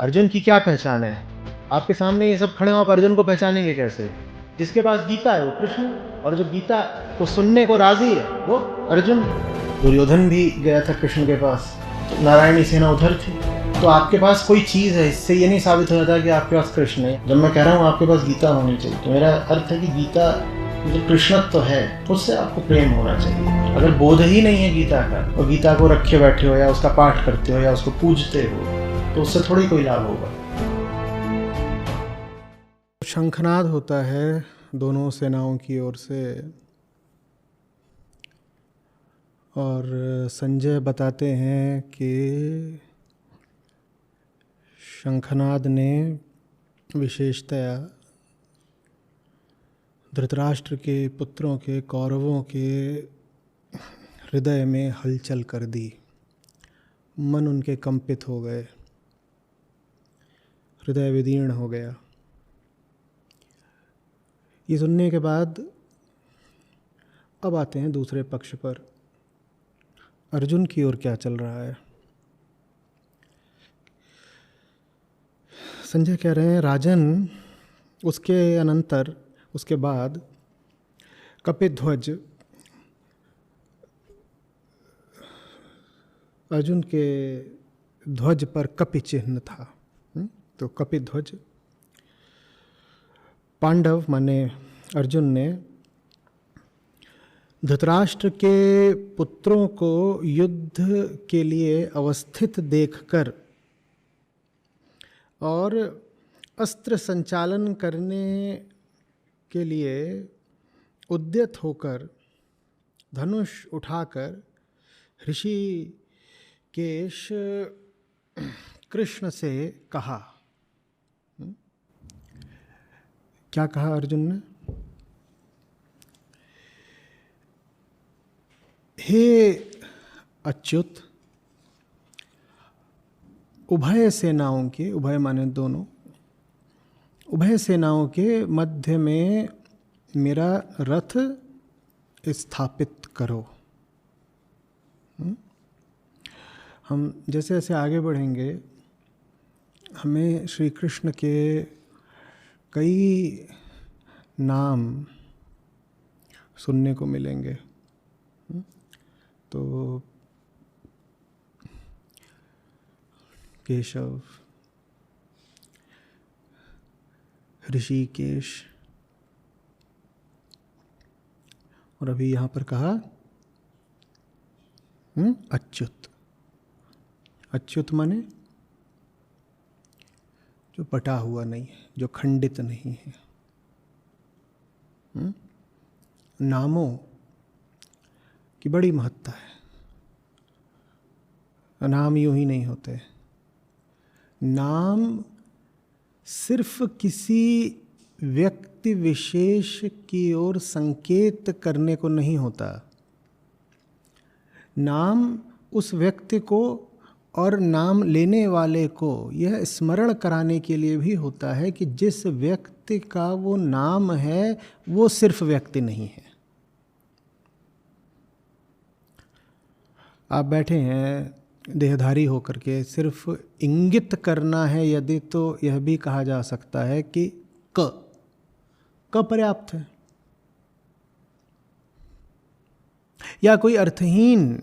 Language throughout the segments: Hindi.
अर्जुन की क्या पहचान है? आपके सामने ये सब खड़े हो, आप अर्जुन को पहचानेंगे कैसे? जिसके पास गीता है वो कृष्ण, और जो गीता को सुनने को राजी है वो अर्जुन। दुर्योधन भी गया था कृष्ण के पास, तो नारायणी सेना उधर थी। तो आपके पास कोई चीज़ है, इससे ये नहीं साबित हो जाता कि आपके पास कृष्ण है। जब मैं कह रहा हूँ आपके पास गीता होनी चाहिए, तो मेरा अर्थ है कि गीता जो कृष्णत्व तो है उससे आपको प्रेम होना चाहिए। अगर बोध ही नहीं है गीता का, और गीता को रखे बैठे हो या उसका पाठ करते हो या उसको पूजते हो, तो उससे थोड़ी कोई लाभ होगा। शंखनाद होता है दोनों सेनाओं की ओर से, और संजय बताते हैं कि शंखनाद ने विशेषतया धृतराष्ट्र के पुत्रों के, कौरवों के हृदय में हलचल कर दी। मन उनके कंपित हो गए, हृदय विदीर्ण हो गया। ये सुनने के बाद अब आते हैं दूसरे पक्ष पर, अर्जुन की ओर क्या चल रहा है। संजय कह रहे हैं, राजन, उसके अनंतर, उसके बाद कपिध्वज, अर्जुन के ध्वज पर कपि चिन्ह था। तो कपिध्वज, पांडव माने अर्जुन ने धृतराष्ट्र के पुत्रों को युद्ध के लिए अवस्थित देखकर और अस्त्र संचालन करने के लिए उद्यत होकर धनुष उठाकर ऋषिकेश कृष्ण से कहा। क्या कहा अर्जुन ने? हे अच्युत, उभय सेनाओं के, उभय माने दोनों, उभय सेनाओं के मध्य में मेरा रथ स्थापित करो। हम जैसे जैसे आगे बढ़ेंगे हमें श्री कृष्ण के कई नाम सुनने को मिलेंगे। तो केशव, ऋषिकेश, और अभी यहाँ पर कहा अच्युत। अच्युत माने जो बटा हुआ नहीं है, जो खंडित नहीं है। नामों की बड़ी महत्ता है, नाम यूं ही नहीं होते। नाम सिर्फ किसी व्यक्ति विशेष की ओर संकेत करने को नहीं होता। नाम उस व्यक्ति को और नाम लेने वाले को यह स्मरण कराने के लिए भी होता है कि जिस व्यक्ति का वो नाम है वो सिर्फ व्यक्ति नहीं है। आप बैठे हैं देहधारी होकर के, सिर्फ इंगित करना है यदि, तो यह भी कहा जा सकता है कि क पर्याप्त है। या कोई अर्थहीन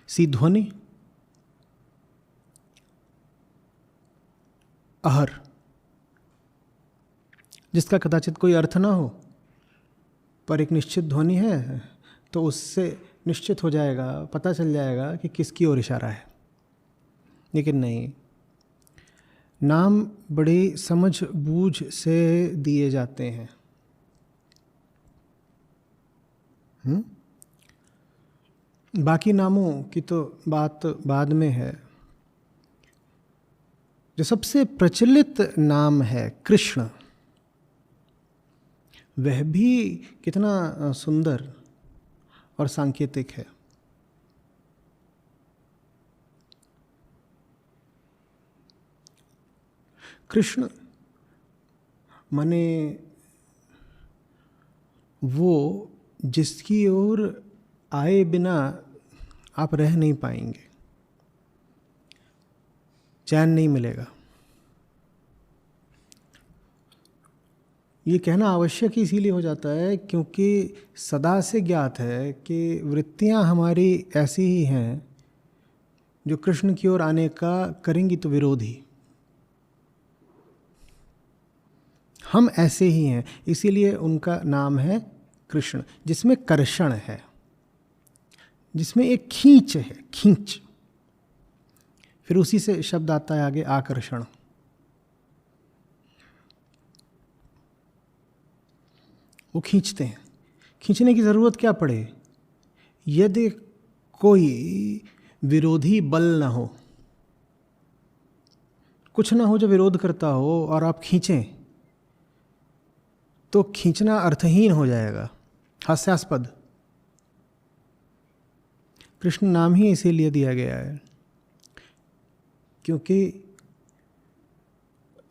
सी ध्वनि, अहर, जिसका कदाचित कोई अर्थ ना हो पर एक निश्चित ध्वनि है, तो उससे निश्चित हो जाएगा, पता चल जाएगा कि किसकी ओर इशारा है। लेकिन नहीं, नाम बड़ी समझ बूझ से दिए जाते हैं। बाकी नामों की तो बात बाद में है। जो सबसे प्रचलित नाम है कृष्ण, वह भी कितना सुंदर और सांकेतिक है। कृष्ण माने वो जिसकी ओर आए बिना आप रह नहीं पाएंगे, चैन नहीं मिलेगा। ये कहना आवश्यक ही इसीलिए हो जाता है क्योंकि सदा से ज्ञात है कि वृत्तियां हमारी ऐसी ही हैं जो कृष्ण की ओर आने का करेंगी तो विरोध ही। हम ऐसे ही हैं, इसीलिए उनका नाम है कृष्ण, जिसमें कर्षण है, जिसमें एक खींच है, खींच। फिर उसी से शब्द आता है आगे आकर्षण। वो खींचते हैं। खींचने की ज़रूरत क्या पड़े? यदि कोई विरोधी बल ना हो, कुछ ना हो जो विरोध करता हो और आप खींचें, तो खींचना अर्थहीन हो जाएगा, हास्यास्पद। कृष्ण नाम ही इसीलिए दिया गया है क्योंकि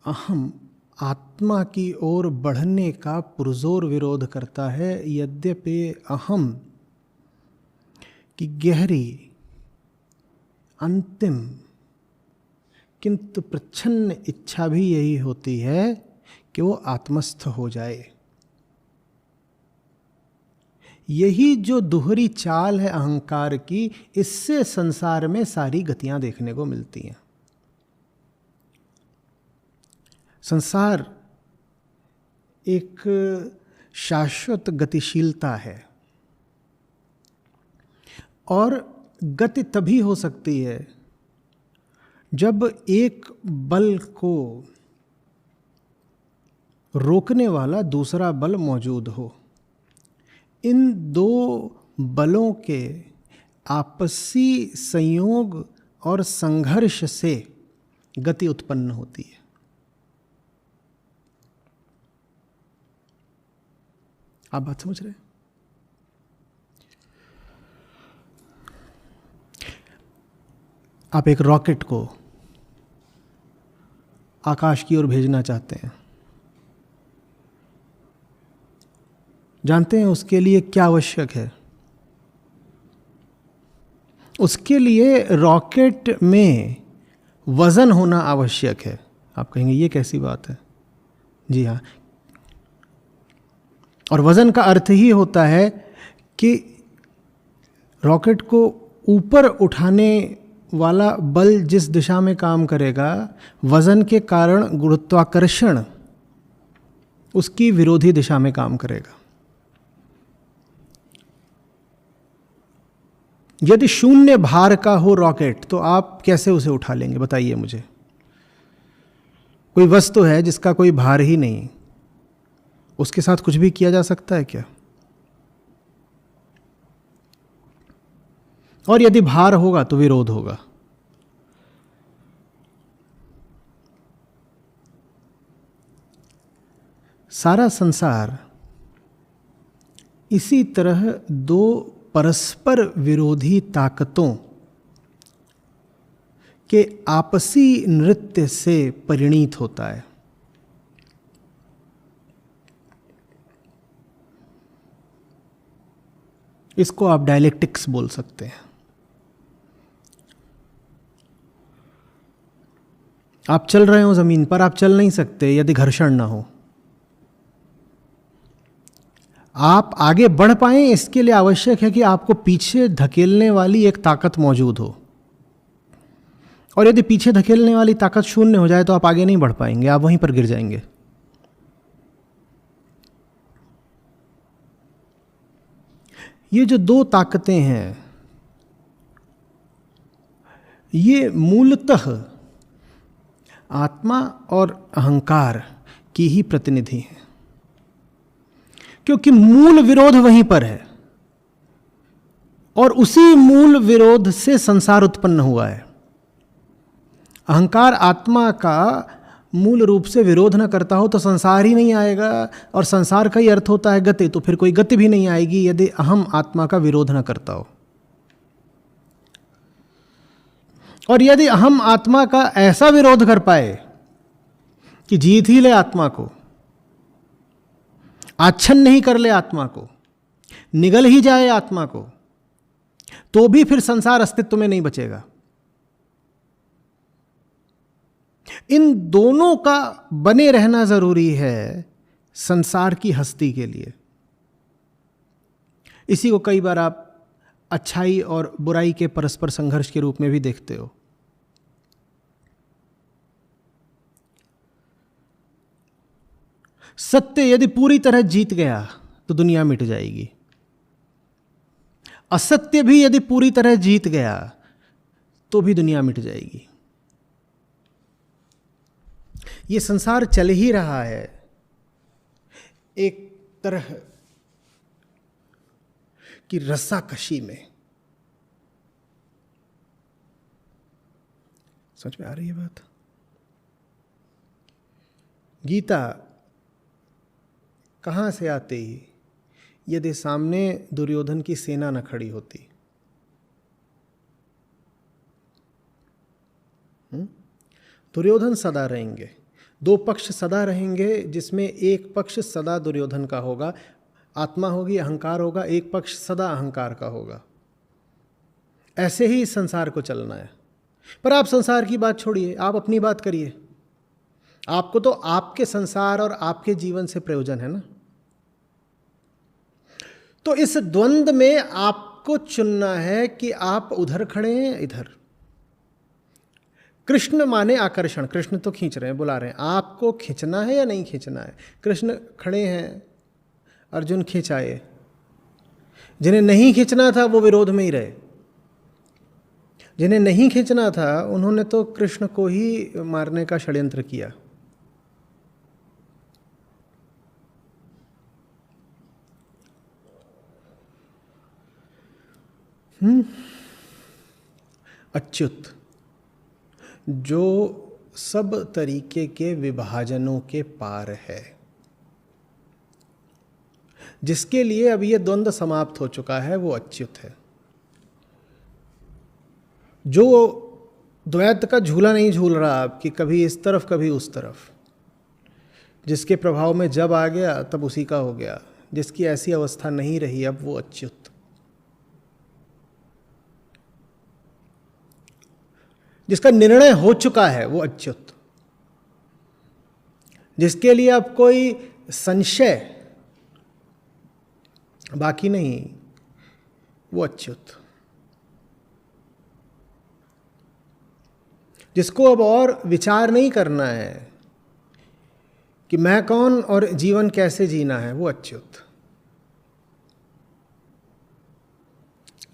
अहम आत्मा की ओर बढ़ने का पुरजोर विरोध करता है। यद्यपि अहम की गहरी, अंतिम किंतु प्रच्छन्न इच्छा भी यही होती है कि वो आत्मस्थ हो जाए। यही जो दोहरी चाल है अहंकार की, इससे संसार में सारी गतियां देखने को मिलती हैं। संसार एक शाश्वत गतिशीलता है और गति तभी हो सकती है जब एक बल को रोकने वाला दूसरा बल मौजूद हो। इन दो बलों के आपसी संयोग और संघर्ष से गति उत्पन्न होती है। आप बात समझ रहे हैं? आप एक रॉकेट को आकाश की ओर भेजना चाहते हैं, जानते हैं उसके लिए क्या आवश्यक है? उसके लिए रॉकेट में वजन होना आवश्यक है। आप कहेंगे ये कैसी बात है? जी हाँ, और वजन का अर्थ ही होता है कि रॉकेट को ऊपर उठाने वाला बल जिस दिशा में काम करेगा, वजन के कारण गुरुत्वाकर्षण उसकी विरोधी दिशा में काम करेगा। यदि शून्य भार का हो रॉकेट तो आप कैसे उसे उठा लेंगे? बताइए मुझे। कोई वस्तु है जिसका कोई भार ही नहीं, उसके साथ कुछ भी किया जा सकता है क्या? और यदि भार होगा तो विरोध होगा। सारा संसार इसी तरह दो परस्पर विरोधी ताकतों के आपसी नृत्य से परिणीत होता है। इसको आप डायलेक्टिक्स बोल सकते हैं। आप चल रहे हो जमीन पर, आप चल नहीं सकते यदि घर्षण ना हो। आप आगे बढ़ पाएं इसके लिए आवश्यक है कि आपको पीछे धकेलने वाली एक ताकत मौजूद हो, और यदि पीछे धकेलने वाली ताकत शून्य हो जाए तो आप आगे नहीं बढ़ पाएंगे, आप वहीं पर गिर जाएंगे। ये जो दो ताकतें हैं ये मूलतः आत्मा और अहंकार की ही प्रतिनिधि हैं, क्योंकि मूल विरोध वहीं पर है और उसी मूल विरोध से संसार उत्पन्न हुआ है। अहंकार आत्मा का मूल रूप से विरोध न करता हो तो संसार ही नहीं आएगा, और संसार का ही अर्थ होता है गति, तो फिर कोई गति भी नहीं आएगी यदि अहम आत्मा का विरोध न करता हो। और यदि अहम आत्मा का ऐसा विरोध कर पाए कि जीत ही ले आत्मा को, आच्छन्न नहीं कर ले आत्मा को, निगल ही जाए आत्मा को, तो भी फिर संसार अस्तित्व में नहीं बचेगा। इन दोनों का बने रहना जरूरी है संसार की हस्ती के लिए। इसी को कई बार आप अच्छाई और बुराई के परस्पर संघर्ष के रूप में भी देखते हो। सत्य यदि पूरी तरह जीत गया तो दुनिया मिट जाएगी। असत्य भी यदि पूरी तरह जीत गया तो भी दुनिया मिट जाएगी। ये संसार चल ही रहा है एक तरह की रस्साकशी में। समझ में आ रही है बात? गीता कहाँ से आती यदि सामने दुर्योधन की सेना न खड़ी होती? दुर्योधन सदा रहेंगे, दो पक्ष सदा रहेंगे, जिसमें एक पक्ष सदा दुर्योधन का होगा, आत्मा होगी, अहंकार होगा, एक पक्ष सदा अहंकार का होगा। ऐसे ही इस संसार को चलना है। पर आप संसार की बात छोड़िए, आप अपनी बात करिए। आपको तो आपके संसार और आपके जीवन से प्रयोजन है ना। तो इस द्वंद्व में आपको चुनना है कि आप उधर खड़े हैं, इधर। कृष्ण माने आकर्षण, कृष्ण तो खींच रहे हैं, बुला रहे हैं, आपको खींचना है या नहीं खींचना है? कृष्ण खड़े हैं, अर्जुन खींचाए। जिन्हें नहीं खींचना था वो विरोध में ही रहे। जिन्हें नहीं खींचना था उन्होंने तो कृष्ण को ही मारने का षड्यंत्र किया। अच्युत जो सब तरीके के विभाजनों के पार है, जिसके लिए अब ये द्वंद्व समाप्त हो चुका है, वो अच्युत है। जो द्वैत का झूला नहीं झूल रहा अब कि कभी इस तरफ कभी उस तरफ, जिसके प्रभाव में जब आ गया तब उसी का हो गया, जिसकी ऐसी अवस्था नहीं रही, अब वो अच्युत। जिसका निर्णय हो चुका है वो अच्युत। जिसके लिए अब कोई संशय बाकी नहीं, वो अच्युत। जिसको अब और विचार नहीं करना है कि मैं कौन और जीवन कैसे जीना है, वो अच्युत।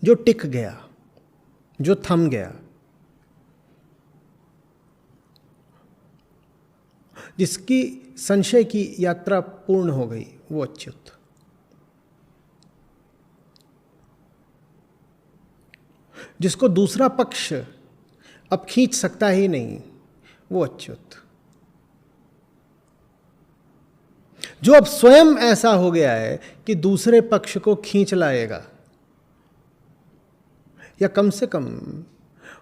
जो टिक गया, जो थम गया, जिसकी संशय की यात्रा पूर्ण हो गई, वो अच्युत। जिसको दूसरा पक्ष अब खींच सकता ही नहीं, वो अच्युत। जो अब स्वयं ऐसा हो गया है कि दूसरे पक्ष को खींच लाएगा या कम से कम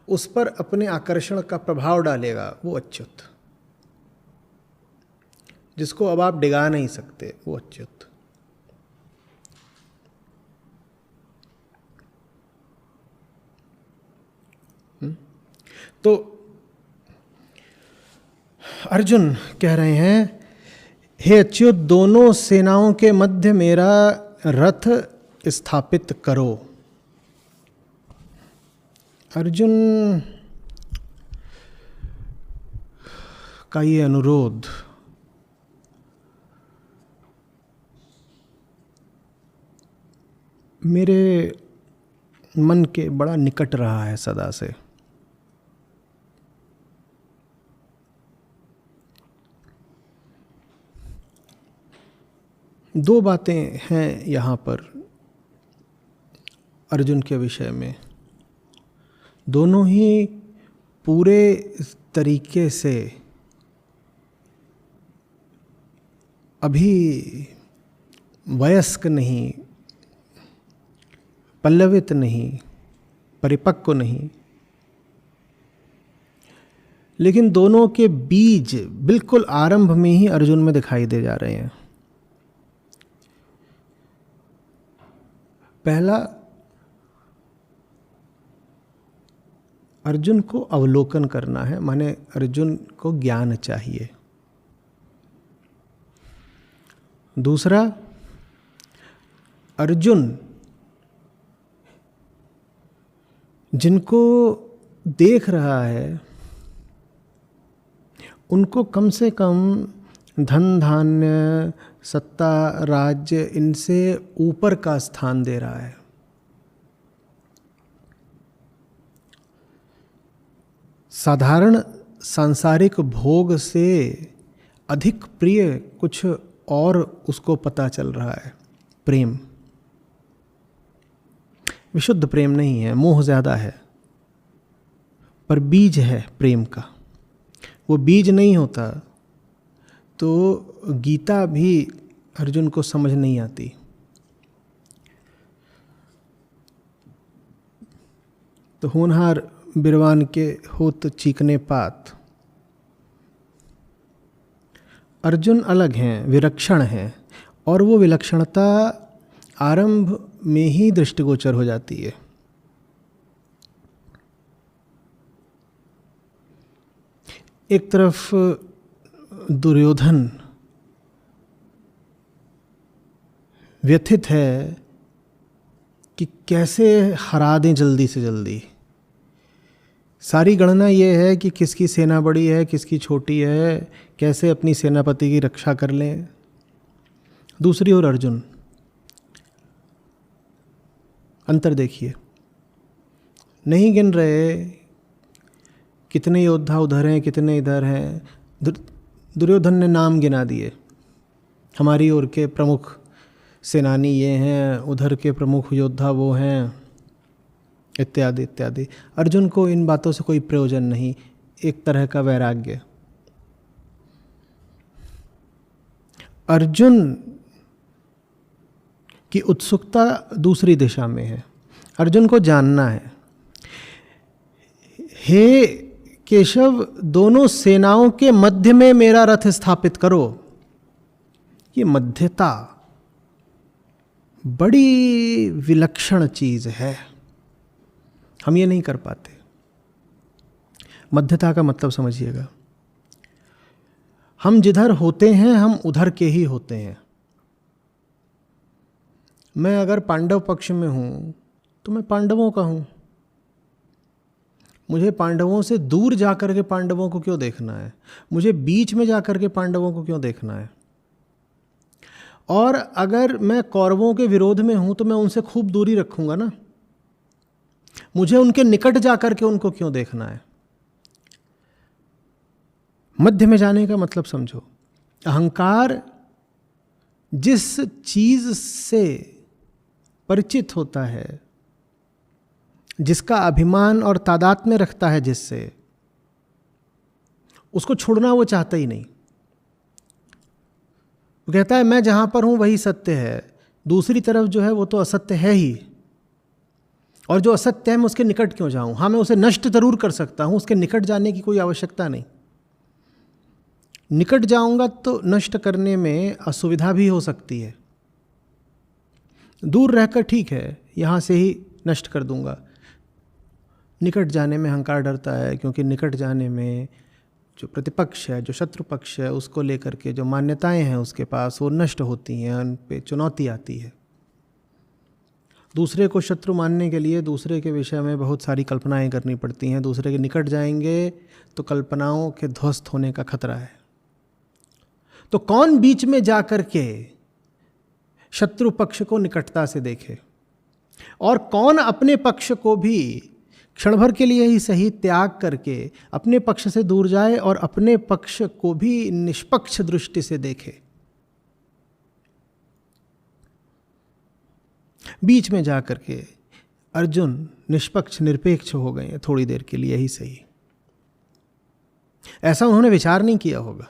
उस पर अपने आकर्षण का प्रभाव डालेगा, वो अच्युत। जिसको अब आप डिगा नहीं सकते, वो अच्युत। तो अर्जुन कह रहे हैं, हे अच्युत, दोनों सेनाओं के मध्य मेरा रथ स्थापित करो। अर्जुन का ये अनुरोध मेरे मन के बड़ा निकट रहा है सदा से। दो बातें हैं यहाँ पर अर्जुन के विषय में, दोनों ही पूरे तरीके से अभी वयस्क नहीं, पल्लवित नहीं, परिपक्व नहीं, लेकिन दोनों के बीज बिल्कुल आरंभ में ही अर्जुन में दिखाई दे जा रहे हैं। पहला, अर्जुन को अवलोकन करना है, माने अर्जुन को ज्ञान चाहिए। दूसरा, अर्जुन जिनको देख रहा है उनको कम से कम धन धान्य सत्ता राज्य इनसे ऊपर का स्थान दे रहा है। साधारण सांसारिक भोग से अधिक प्रिय कुछ और उसको पता चल रहा है, प्रेम। विशुद्ध प्रेम नहीं है, मोह ज़्यादा है, पर बीज है प्रेम का। वो बीज नहीं होता तो गीता भी अर्जुन को समझ नहीं आती। तो होनहार बिरवान के होत चीकने पात। अर्जुन अलग हैं, विलक्षण हैं, और वो विलक्षणता आरंभ में ही दृष्टिगोचर हो जाती है। एक तरफ दुर्योधन व्यथित है कि कैसे हरा दें जल्दी से जल्दी। सारी गणना ये है कि किसकी सेना बड़ी है, किसकी छोटी है, कैसे अपनी सेनापति की रक्षा कर लें। दूसरी ओर अर्जुन, अंतर देखिए, नहीं गिन रहे कितने योद्धा उधर हैं कितने इधर हैं। दुर्योधन ने नाम गिना दिए, हमारी ओर के प्रमुख सेनानी ये हैं, उधर के प्रमुख योद्धा वो हैं, इत्यादि इत्यादि। अर्जुन को इन बातों से कोई प्रयोजन नहीं, एक तरह का वैराग्य। अर्जुन की उत्सुकता दूसरी दिशा में है। अर्जुन को जानना है, हे केशव, दोनों सेनाओं के मध्य में मेरा रथ स्थापित करो। ये मध्यता बड़ी विलक्षण चीज है, हम ये नहीं कर पाते। मध्यता का मतलब समझिएगा, हम जिधर होते हैं हम उधर के ही होते हैं। मैं अगर पांडव पक्ष में हूं तो मैं पांडवों का हूं। मुझे पांडवों से दूर जाकर के पांडवों को क्यों देखना है? मुझे बीच में जाकर के पांडवों को क्यों देखना है? और अगर मैं कौरवों के विरोध में हूं तो मैं उनसे खूब दूरी रखूंगा ना। मुझे उनके निकट जाकर के उनको क्यों देखना है? मध्य में जाने का मतलब समझो। अहंकार जिस चीज से परिचित होता है, जिसका अभिमान और तादात्म्य रखता है, जिससे उसको छोड़ना वो चाहता ही नहीं। वो कहता है मैं जहां पर हूं वही सत्य है, दूसरी तरफ जो है वो तो असत्य है ही, और जो असत्य है मैं उसके निकट क्यों जाऊं? हाँ, मैं उसे नष्ट जरूर कर सकता हूं, उसके निकट जाने की कोई आवश्यकता नहीं। निकट जाऊंगा तो नष्ट करने में असुविधा भी हो सकती है। दूर रहकर ठीक है, यहां से ही नष्ट कर दूंगा। निकट जाने में अहंकार डरता है, क्योंकि निकट जाने में जो प्रतिपक्ष है, जो शत्रु पक्ष है, उसको लेकर के जो मान्यताएं हैं उसके पास, वो नष्ट होती हैं, उन पे चुनौती आती है। दूसरे को शत्रु मानने के लिए दूसरे के विषय में बहुत सारी कल्पनाएं करनी पड़ती हैं। दूसरे के निकट जाएंगे तो कल्पनाओं के ध्वस्त होने का खतरा है। तो कौन बीच में जाकर के शत्रु पक्ष को निकटता से देखे, और कौन अपने पक्ष को भी क्षण भर के लिए ही सही त्याग करके अपने पक्ष से दूर जाए और अपने पक्ष को भी निष्पक्ष दृष्टि से देखे? बीच में जाकर के अर्जुन निष्पक्ष निरपेक्ष हो गए थोड़ी देर के लिए ही सही। ऐसा उन्होंने विचार नहीं किया होगा।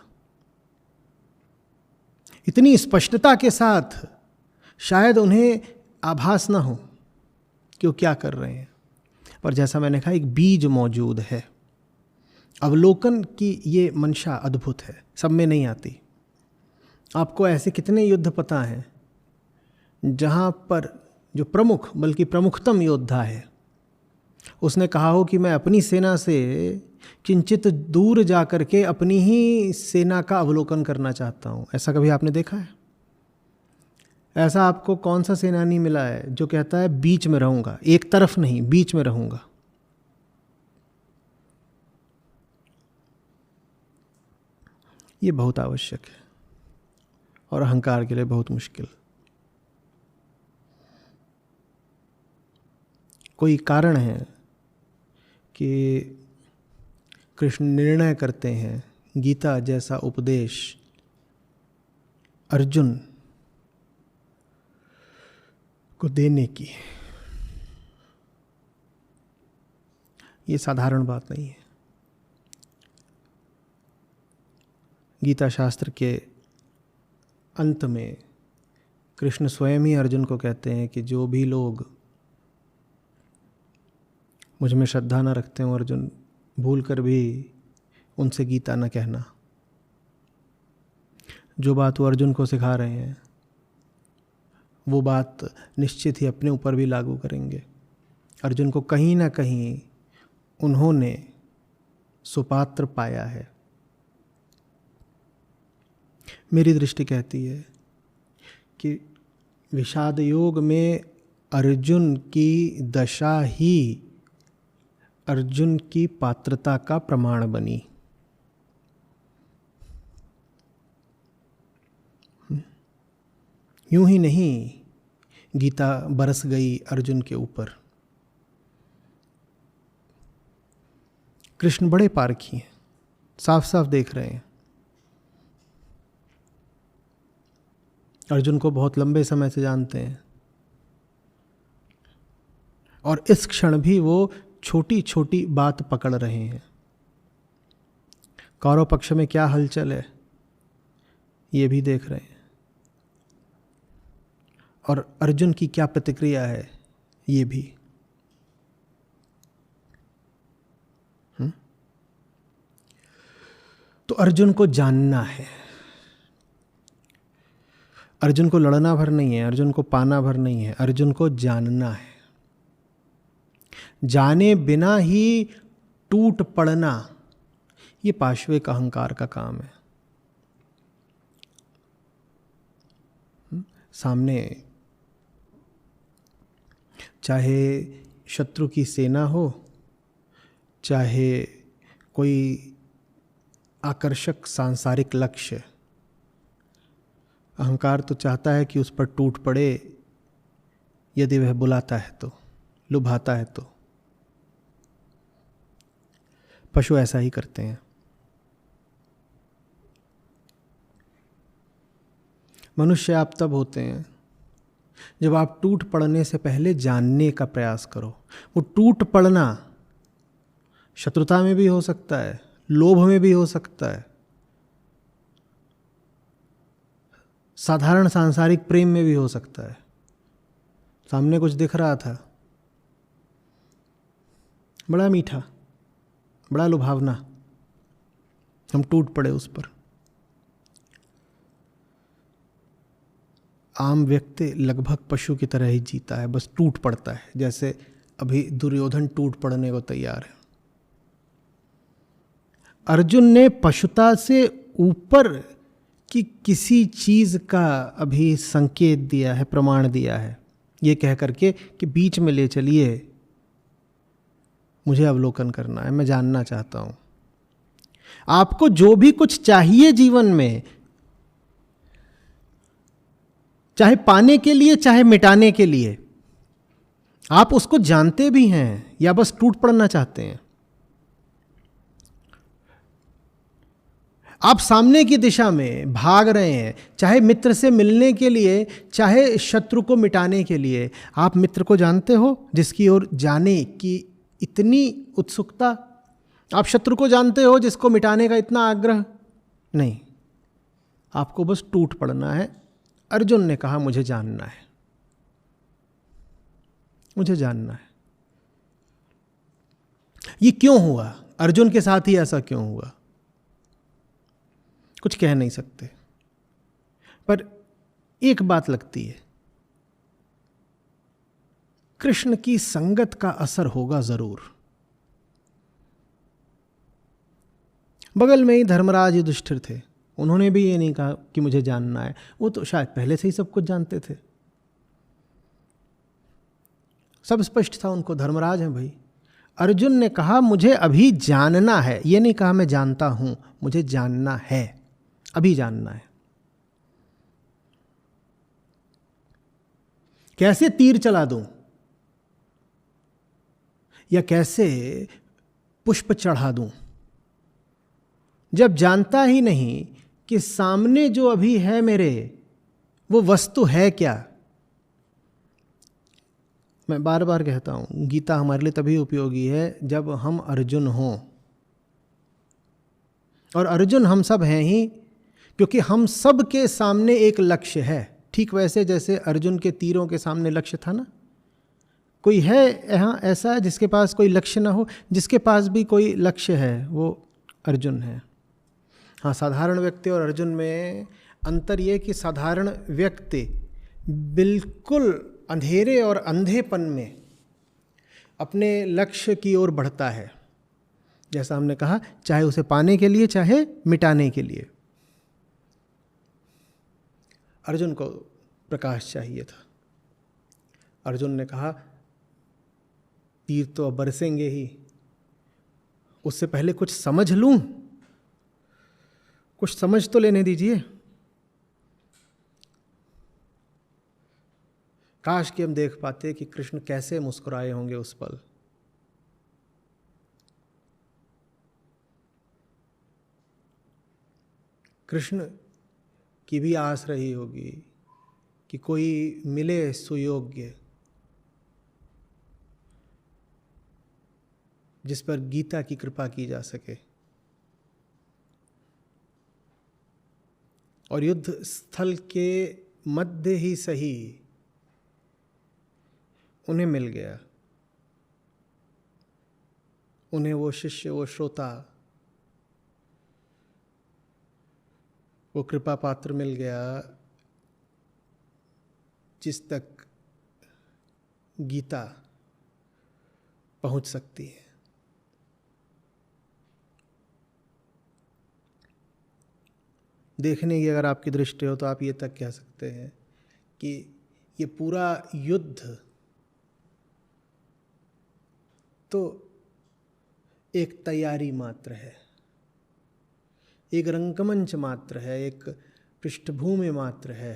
इतनी स्पष्टता के साथ शायद उन्हें आभास ना हो कि वो क्या कर रहे हैं, पर जैसा मैंने कहा एक बीज मौजूद है। अवलोकन की ये मंशा अद्भुत है, सब में नहीं आती। आपको ऐसे कितने युद्ध पता हैं जहाँ पर जो प्रमुख बल्कि प्रमुखतम योद्धा है उसने कहा हो कि मैं अपनी सेना से किंचित दूर जा कर के अपनी ही सेना का अवलोकन करना चाहता हूँ? ऐसा कभी आपने देखा है? ऐसा आपको कौन सा सेनानी मिला है जो कहता है बीच में रहूंगा, एक तरफ नहीं, बीच में रहूंगा? ये बहुत आवश्यक है और अहंकार के लिए बहुत मुश्किल। कोई कारण है कि कृष्ण निर्णय करते हैं गीता जैसा उपदेश अर्जुन को देने की? ये साधारण बात नहीं है। गीता शास्त्र के अंत में कृष्ण स्वयं ही अर्जुन को कहते हैं कि जो भी लोग मुझ में श्रद्धा न रखते हो अर्जुन, भूल कर भी उनसे गीता न कहना। जो बात वो अर्जुन को सिखा रहे हैं वो बात निश्चित ही अपने ऊपर भी लागू करेंगे। अर्जुन को कहीं ना कहीं उन्होंने सुपात्र पाया है। मेरी दृष्टि कहती है कि विषाद योग में अर्जुन की दशा ही अर्जुन की पात्रता का प्रमाण बनी। यूं ही नहीं गीता बरस गई अर्जुन के ऊपर। कृष्ण बड़े पारखी हैं, साफ साफ देख रहे हैं। अर्जुन को बहुत लंबे समय से जानते हैं और इस क्षण भी वो छोटी छोटी बात पकड़ रहे हैं। कौरव पक्ष में क्या हलचल है ये भी देख रहे हैं और अर्जुन की क्या प्रतिक्रिया है ये भी। तो अर्जुन को जानना है। अर्जुन को लड़ना भर नहीं है, अर्जुन को पाना भर नहीं है, अर्जुन को जानना है। जाने बिना ही टूट पड़ना ये पाश्विक अहंकार का काम है। सामने चाहे शत्रु की सेना हो, चाहे कोई आकर्षक सांसारिक लक्ष्य, अहंकार तो चाहता है कि उस पर टूट पड़े यदि वह बुलाता है तो, लुभाता है तो। पशु ऐसा ही करते हैं। मनुष्य आप तब होते हैं जब आप टूट पड़ने से पहले जानने का प्रयास करो। वो टूट पड़ना शत्रुता में भी हो सकता है, लोभ में भी हो सकता है, साधारण सांसारिक प्रेम में भी हो सकता है। सामने कुछ दिख रहा था, बड़ा मीठा, बड़ा लुभावना, हम टूट पड़े उस पर। आम व्यक्ति लगभग पशु की तरह ही जीता है, बस टूट पड़ता है। जैसे अभी दुर्योधन टूट पड़ने को तैयार है। अर्जुन ने पशुता से ऊपर की किसी चीज का अभी संकेत दिया है, प्रमाण दिया है, ये कह करके कि बीच में ले चलिए, मुझे अवलोकन करना है, मैं जानना चाहता हूं। आपको जो भी कुछ चाहिए जीवन में, चाहे पाने के लिए चाहे मिटाने के लिए, आप उसको जानते भी हैं या बस टूट पड़ना चाहते हैं? आप सामने की दिशा में भाग रहे हैं, चाहे मित्र से मिलने के लिए चाहे शत्रु को मिटाने के लिए। आप मित्र को जानते हो जिसकी ओर जाने की इतनी उत्सुकता? आप शत्रु को जानते हो जिसको मिटाने का इतना आग्रह? नहीं, आपको बस टूट पड़ना है। अर्जुन ने कहा मुझे जानना है, मुझे जानना है। ये क्यों हुआ? अर्जुन के साथ ही ऐसा क्यों हुआ? कुछ कह नहीं सकते, पर एक बात लगती है, कृष्ण की संगत का असर होगा जरूर। बगल में ही धर्मराज युधिष्ठिर थे, उन्होंने भी ये नहीं कहा कि मुझे जानना है, वो तो शायद पहले से ही सब कुछ जानते थे, सब स्पष्ट था उनको, धर्मराज हैं भाई। अर्जुन ने कहा मुझे अभी जानना है, ये नहीं कहा मैं जानता हूं, मुझे जानना है, अभी जानना है। कैसे तीर चला दूं या कैसे पुष्प चढ़ा दूं, जब जानता ही नहीं कि सामने जो अभी है मेरे, वो वस्तु है क्या। मैं बार बार कहता हूं, गीता हमारे लिए तभी उपयोगी है जब हम अर्जुन हों, और अर्जुन हम सब हैं ही, क्योंकि हम सब के सामने एक लक्ष्य है। ठीक वैसे जैसे अर्जुन के तीरों के सामने लक्ष्य था ना, कोई है यहाँ ऐसा जिसके पास कोई लक्ष्य ना हो? जिसके पास भी कोई लक्ष्य है वो अर्जुन है। हाँ, साधारण व्यक्ति और अर्जुन में अंतर ये कि साधारण व्यक्ति बिल्कुल अंधेरे और अंधेपन में अपने लक्ष्य की ओर बढ़ता है, जैसा हमने कहा, चाहे उसे पाने के लिए चाहे मिटाने के लिए। अर्जुन को प्रकाश चाहिए था। अर्जुन ने कहा तीर तो अब बरसेंगे ही, उससे पहले कुछ समझ लूं, कुछ समझ तो लेने दीजिए। काश कि हम देख पाते कि कृष्ण कैसे मुस्कुराए होंगे उस पल। कृष्ण की भी आस रही होगी कि कोई मिले सुयोग्य जिस पर गीता की कृपा की जा सके। और युद्ध स्थल के मध्य ही सही उन्हें मिल गया, उन्हें वो शिष्य, वो श्रोता, वो कृपा पात्र मिल गया जिस तक गीता पहुंच सकती है। देखने की अगर आपकी दृष्टि हो तो आप ये तक कह सकते हैं कि ये पूरा युद्ध तो एक तैयारी मात्र है, एक रंगमंच मात्र है, एक पृष्ठभूमि मात्र है।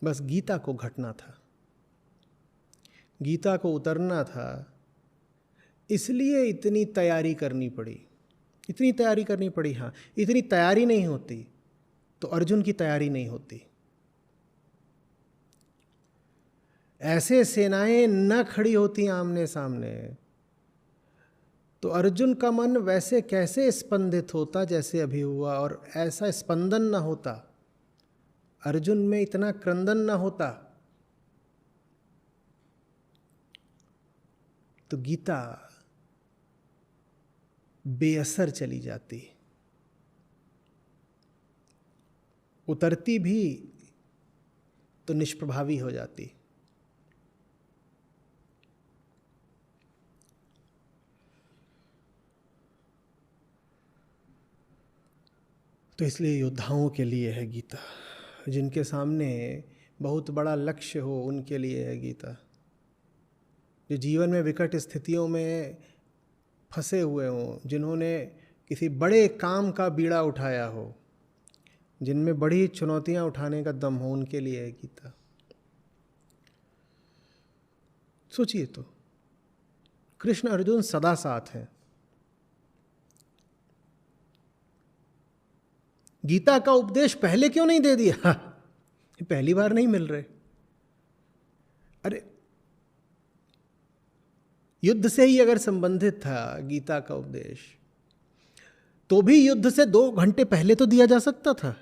बस गीता को घटना था, गीता को उतरना था, इसलिए इतनी तैयारी करनी पड़ी, इतनी तैयारी करनी पड़ी। हाँ, इतनी तैयारी नहीं होती तो अर्जुन की तैयारी नहीं होती। ऐसे सेनाएं न खड़ी होती आमने सामने तो अर्जुन का मन वैसे कैसे स्पंदित होता जैसे अभी हुआ, और ऐसा स्पंदन न होता, अर्जुन में इतना क्रंदन न होता तो गीता बेअसर चली जाती, उतरती भी तो निष्प्रभावी हो जाती। तो इसलिए योद्धाओं के लिए है गीता, जिनके सामने बहुत बड़ा लक्ष्य हो उनके लिए है गीता, जो जीवन में विकट स्थितियों में फंसे हुए हों, जिन्होंने किसी बड़े काम का बीड़ा उठाया हो, जिनमें बड़ी चुनौतियां उठाने का दम हो, उनके लिए है गीता। सोचिए तो, कृष्ण अर्जुन सदा साथ हैं। गीता का उपदेश पहले क्यों नहीं दे दिया? पहली बार नहीं मिल रहे। अरे युद्ध से ही अगर संबंधित था गीता का उपदेश तो भी युद्ध से 2 घंटे पहले तो दिया जा सकता था,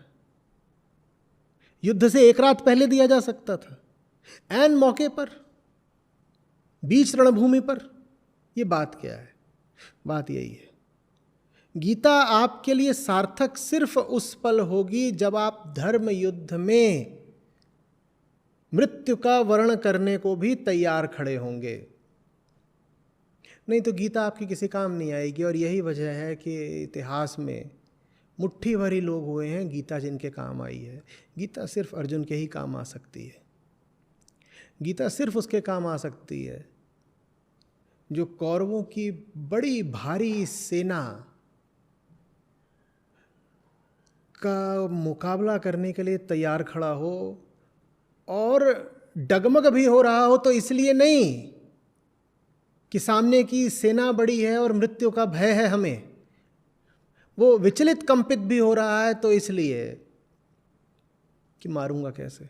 युद्ध से 1 रात पहले दिया जा सकता था, ऐन मौके पर, बीच रणभूमि पर। यह बात क्या है? बात यही है, गीता आपके लिए सार्थक सिर्फ उस पल होगी जब आप धर्म युद्ध में मृत्यु का वर्ण करने को भी तैयार खड़े होंगे। नहीं तो गीता आपकी किसी काम नहीं आएगी। और यही वजह है कि इतिहास में मुट्ठी भर ही लोग हुए हैं गीता जिनके काम आई है। गीता सिर्फ अर्जुन के ही काम आ सकती है। गीता सिर्फ उसके काम आ सकती है जो कौरवों की बड़ी भारी सेना का मुकाबला करने के लिए तैयार खड़ा हो, और डगमग भी हो रहा हो तो इसलिए नहीं कि सामने की सेना बड़ी है और मृत्यु का भय है हमें, वो विचलित कंपित भी हो रहा है तो इसलिए कि मारूंगा कैसे।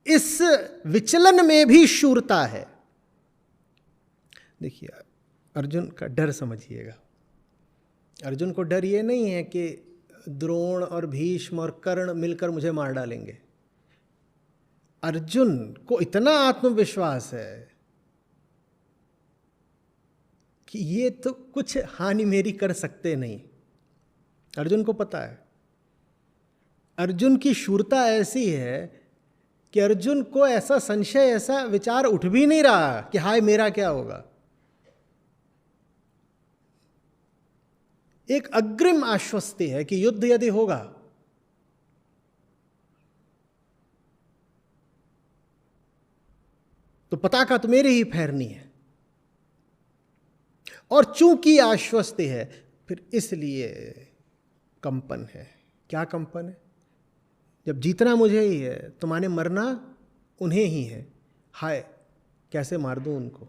इस विचलन में भी शूरता है। देखिए, अर्जुन का डर समझिएगा। अर्जुन को डर ये नहीं है कि द्रोण और भीष्म और कर्ण मिलकर मुझे मार डालेंगे। अर्जुन को इतना आत्मविश्वास है कि ये तो कुछ हानि मेरी कर सकते नहीं। अर्जुन को पता है। अर्जुन की शूरता ऐसी है कि अर्जुन को ऐसा संशय, ऐसा विचार उठ भी नहीं रहा कि हाय मेरा क्या होगा। एक अग्रिम आश्वस्ति है कि युद्ध यदि होगा तो पताका तो मेरी ही फहरनी है। और चूंकि आश्वस्ति है, फिर इसलिए कंपन है। क्या कंपन है? जब जीतना मुझे ही है तो माने मरना उन्हें ही है। हाय कैसे मार दूं उनको।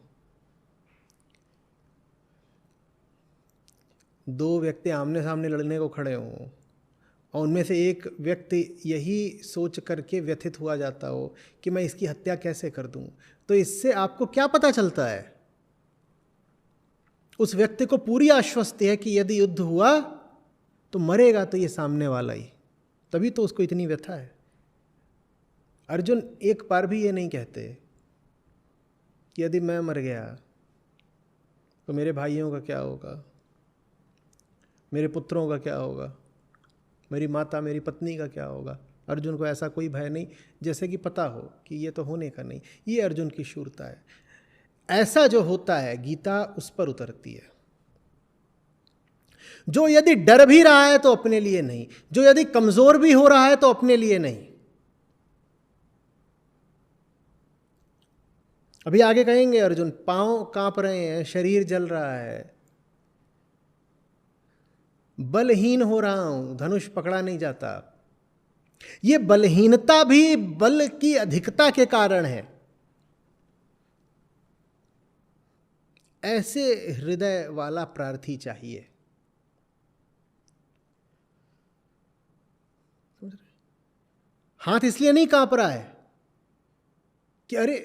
दो व्यक्ति आमने सामने लड़ने को खड़े हों और उनमें से एक व्यक्ति यही सोच करके व्यथित हुआ जाता हो कि मैं इसकी हत्या कैसे कर दूं, तो इससे आपको क्या पता चलता है? उस व्यक्ति को पूरी आश्वस्ति है कि यदि युद्ध हुआ तो मरेगा तो ये सामने वाला ही, तभी तो उसको इतनी व्यथा है। अर्जुन एक बार भी ये नहीं कहते कि यदि मैं मर गया तो मेरे भाइयों का क्या होगा, मेरे पुत्रों का क्या होगा, मेरी माता मेरी पत्नी का क्या होगा। अर्जुन को ऐसा कोई भय नहीं, जैसे कि पता हो कि ये तो होने का नहीं। ये अर्जुन की शूरता है। ऐसा जो होता है गीता उस पर उतरती है। जो यदि डर भी रहा है तो अपने लिए नहीं, जो यदि कमजोर भी हो रहा है तो अपने लिए नहीं। अभी आगे कहेंगे अर्जुन, पांव कांप रहे हैं, शरीर जल रहा है, बलहीन हो रहा हूं, धनुष पकड़ा नहीं जाता। यह बलहीनता भी बल की अधिकता के कारण है। ऐसे हृदय वाला प्रार्थी चाहिए। हाथ इसलिए नहीं कांप रहा है कि अरे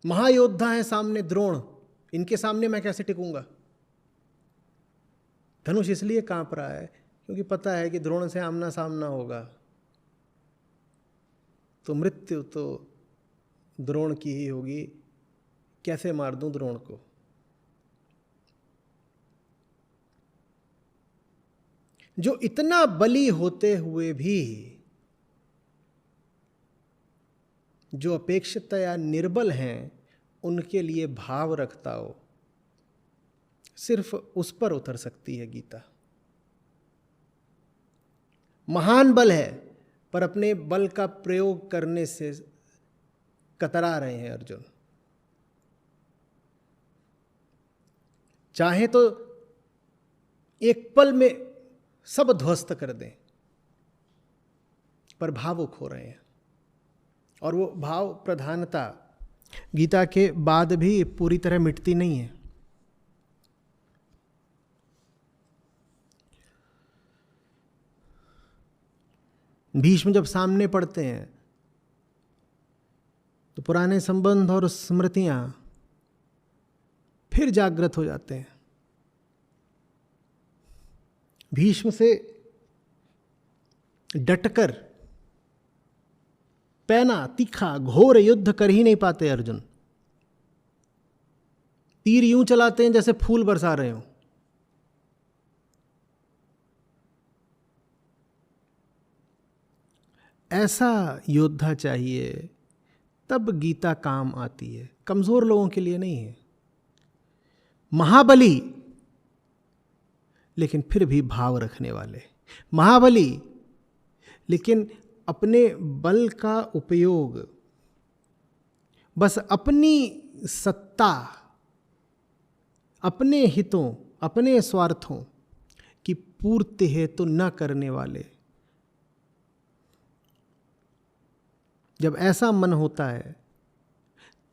महायोद्धा है सामने द्रोण, इनके सामने मैं कैसे टिकूंगा। धनुष इसलिए कांप रहा है क्योंकि पता है कि द्रोण से आमना सामना होगा तो मृत्यु तो द्रोण की ही होगी। कैसे मार दूं द्रोण को। जो इतना बली होते हुए भी जो अपेक्षितया निर्बल हैं उनके लिए भाव रखता हो, सिर्फ उस पर उतर सकती है गीता। महान बल है पर अपने बल का प्रयोग करने से कतरा रहे हैं अर्जुन। चाहे तो एक पल में सब ध्वस्त कर दें, पर भावुक हो रहे हैं। और वो भाव प्रधानता गीता के बाद भी पूरी तरह मिटती नहीं है। भीष्म जब सामने पड़ते हैं तो पुराने संबंध और स्मृतियां फिर जागृत हो जाते हैं। भीष्म से डटकर पैना तीखा घोर युद्ध कर ही नहीं पाते अर्जुन। तीर यूं चलाते हैं जैसे फूल बरसा रहे हो। ऐसा योद्धा चाहिए तब गीता काम आती है, कमजोर लोगों के लिए नहीं है। महाबली लेकिन फिर भी भाव रखने वाले, महाबली लेकिन अपने बल का उपयोग बस अपनी सत्ता, अपने हितों, अपने स्वार्थों की पूर्ति हेतु न करने वाले। जब ऐसा मन होता है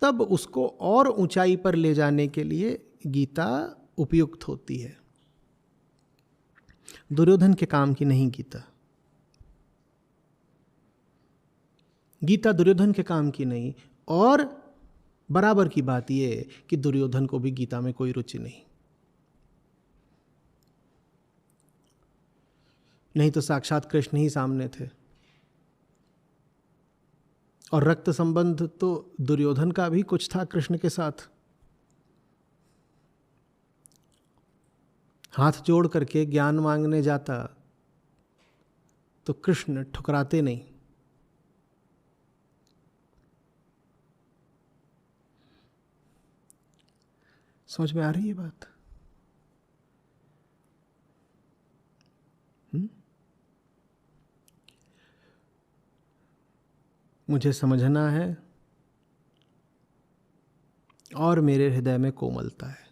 तब उसको और ऊंचाई पर ले जाने के लिए गीता उपयुक्त होती है। दुर्योधन के काम की नहीं गीता। गीता दुर्योधन के काम की नहीं। और बराबर की बात यह है कि दुर्योधन को भी गीता में कोई रुचि नहीं तो साक्षात कृष्ण ही सामने थे। और रक्त संबंध तो दुर्योधन का भी कुछ था कृष्ण के साथ। हाथ जोड़ करके ज्ञान मांगने जाता तो कृष्ण ठुकराते नहीं। समझ में आ रही है बात? मुझे समझना है और मेरे हृदय में कोमलता है।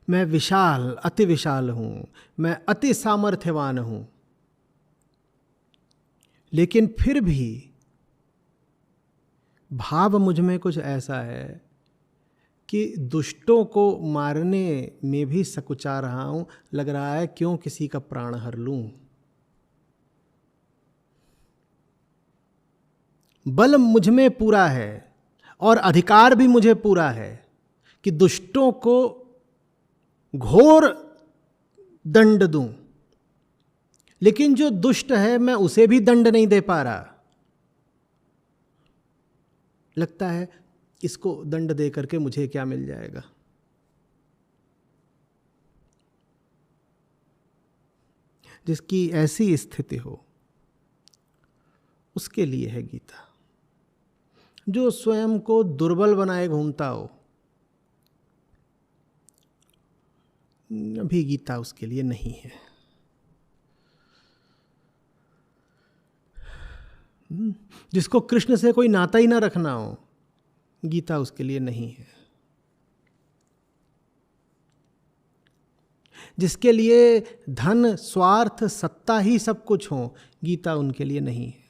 मैं विशाल, अति विशाल हूं, मैं अति सामर्थ्यवान हूं, लेकिन फिर भी भाव मुझ में कुछ ऐसा है कि दुष्टों को मारने में भी सकुचा रहा हूं। लग रहा है क्यों किसी का प्राण हर लूं। बल मुझ में पूरा है और अधिकार भी मुझे पूरा है कि दुष्टों को घोर दंड दूं, लेकिन जो दुष्ट है मैं उसे भी दंड नहीं दे पा रहा। लगता है इसको दंड दे करके मुझे क्या मिल जाएगा। जिसकी ऐसी स्थिति हो उसके लिए है गीता। जो स्वयं को दुर्बल बनाए घूमता हो, अभी गीता उसके लिए नहीं है। जिसको कृष्ण से कोई नाता ही ना रखना हो, गीता उसके लिए नहीं है। जिसके लिए धन, स्वार्थ, सत्ता ही सब कुछ हो, गीता उनके लिए नहीं है।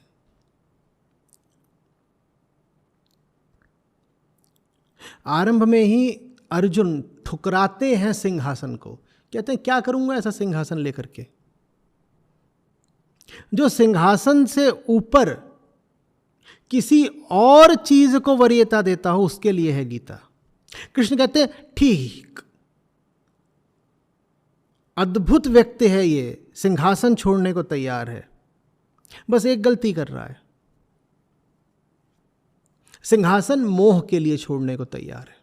आरंभ में ही अर्जुन ठुकराते हैं सिंहासन को। कहते हैं क्या करूंगा ऐसा सिंहासन लेकर के। जो सिंहासन से ऊपर किसी और चीज को वरीयता देता हो, उसके लिए है गीता। कृष्ण कहते हैं ठीक, अद्भुत व्यक्ति है ये, सिंहासन छोड़ने को तैयार है, बस एक गलती कर रहा है। सिंहासन मोह के लिए छोड़ने को तैयार है।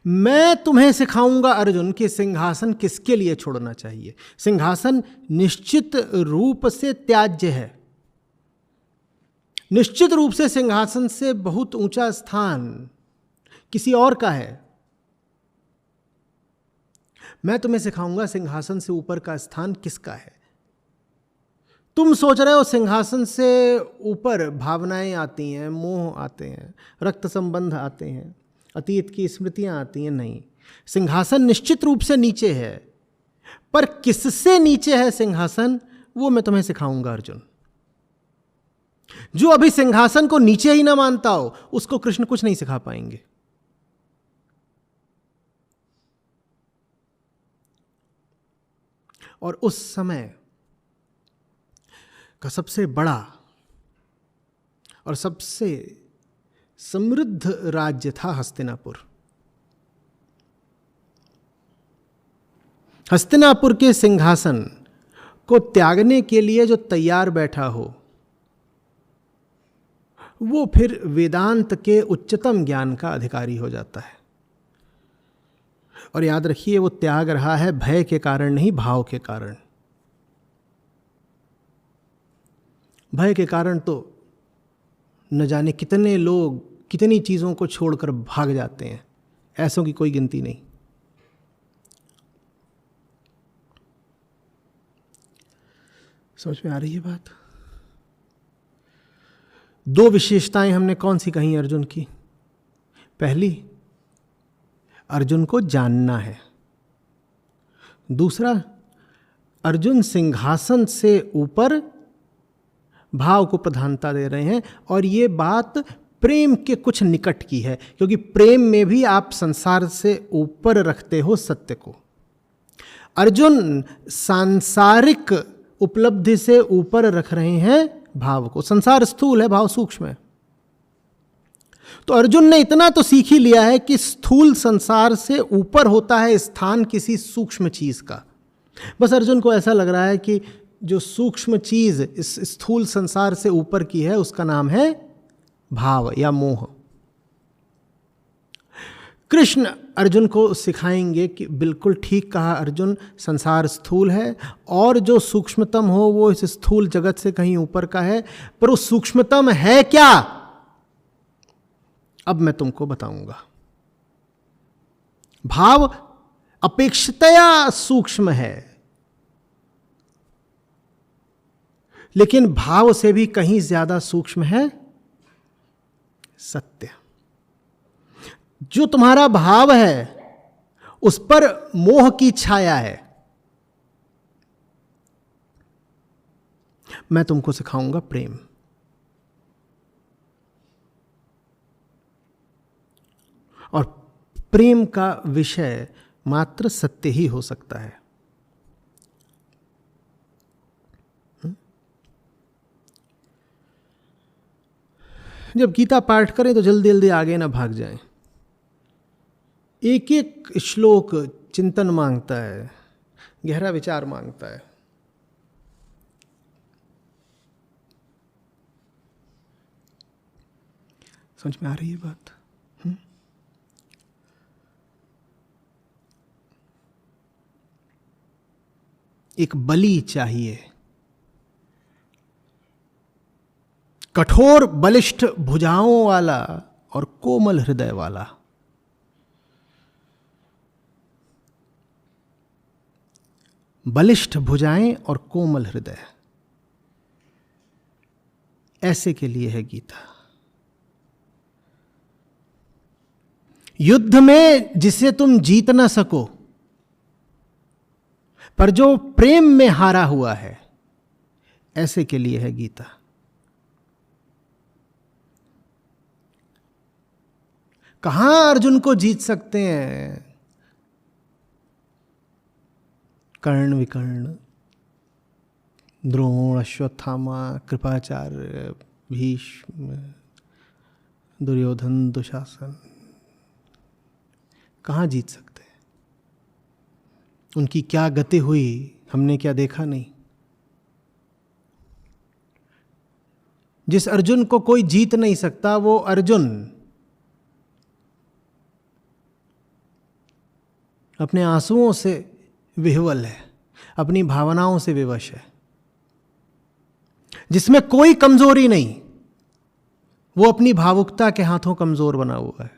मैं तुम्हें सिखाऊंगा अर्जुन कि सिंहासन किसके लिए छोड़ना चाहिए। सिंहासन निश्चित रूप से त्याज्य है। निश्चित रूप से सिंहासन से बहुत ऊंचा स्थान किसी और का है। मैं तुम्हें सिखाऊंगा सिंहासन से ऊपर का स्थान किसका है। तुम सोच रहे हो सिंहासन से ऊपर भावनाएं आती हैं, मोह आते हैं, रक्त संबंध आते हैं, अतीत की स्मृतियां आती हैं। नहीं, सिंहासन निश्चित रूप से नीचे है, पर किससे नीचे है सिंहासन वो मैं तुम्हें सिखाऊंगा अर्जुन। जो अभी सिंहासन को नीचे ही ना मानता हो उसको कृष्ण कुछ नहीं सिखा पाएंगे। और उस समय का सबसे बड़ा और सबसे समृद्ध राज्य था हस्तिनापुर। हस्तिनापुर के सिंहासन को त्यागने के लिए जो तैयार बैठा हो, वो फिर वेदांत के उच्चतम ज्ञान का अधिकारी हो जाता है। और याद रखिए, वो त्याग रहा है भय के कारण नहीं, भाव के कारण। भय के कारण तो न जाने कितने लोग कितनी चीज़ों को छोड़कर भाग जाते हैं, ऐसों की कोई गिनती नहीं। समझ में आ रही है बात? दो विशेषताएं हमने कौन सी कही अर्जुन की? पहली, अर्जुन को जानना है। दूसरा, अर्जुन सिंहासन से ऊपर भाव को प्रधानता दे रहे हैं, और ये बात प्रेम के कुछ निकट की है, क्योंकि प्रेम में भी आप संसार से ऊपर रखते हो सत्य को। अर्जुन सांसारिक उपलब्धि से ऊपर रख रहे हैं भाव को। संसार स्थूल है, भाव सूक्ष्म है। तो अर्जुन ने इतना तो सीख ही लिया है कि स्थूल संसार से ऊपर होता है स्थान किसी सूक्ष्म चीज का। बस अर्जुन को ऐसा लग रहा है कि जो सूक्ष्म चीज इस स्थूल संसार से ऊपर की है उसका नाम है भाव या मोह। कृष्ण अर्जुन को सिखाएंगे कि बिल्कुल ठीक कहा अर्जुन, संसार स्थूल है और जो सूक्ष्मतम हो वो इस स्थूल जगत से कहीं ऊपर का है, पर वो सूक्ष्मतम है क्या, अब मैं तुमको बताऊंगा। भाव अपेक्षितया सूक्ष्म है, लेकिन भाव से भी कहीं ज्यादा सूक्ष्म है सत्य। जो तुम्हारा भाव है उस पर मोह की छाया है। मैं तुमको सिखाऊंगा प्रेम। और प्रेम का विषय मात्र सत्य ही हो सकता है। जब गीता पाठ करें तो जल्दी जल्दी आगे ना भाग जाएं। एक एक श्लोक चिंतन मांगता है, गहरा विचार मांगता है। समझ में आ रही है बात? एक बलि चाहिए, कठोर बलिष्ठ भुजाओं वाला और कोमल हृदय वाला। बलिष्ठ भुजाएं और कोमल हृदय, ऐसे के लिए है गीता। युद्ध में जिसे तुम जीत ना सको, पर जो प्रेम में हारा हुआ है, ऐसे के लिए है गीता। कहां अर्जुन को जीत सकते हैं? कर्ण विकर्ण, द्रोण, अश्वत्थामा, कृपाचार्य, भीष्म, दुर्योधन, दुशासन, कहां जीत सकते हैं? उनकी क्या गति हुई हमने क्या देखा नहीं। जिस अर्जुन को कोई जीत नहीं सकता, वो अर्जुन अपने आंसुओं से विह्वल है, अपनी भावनाओं से विवश है, जिसमें कोई कमजोरी नहीं, वो अपनी भावुकता के हाथों कमजोर बना हुआ है,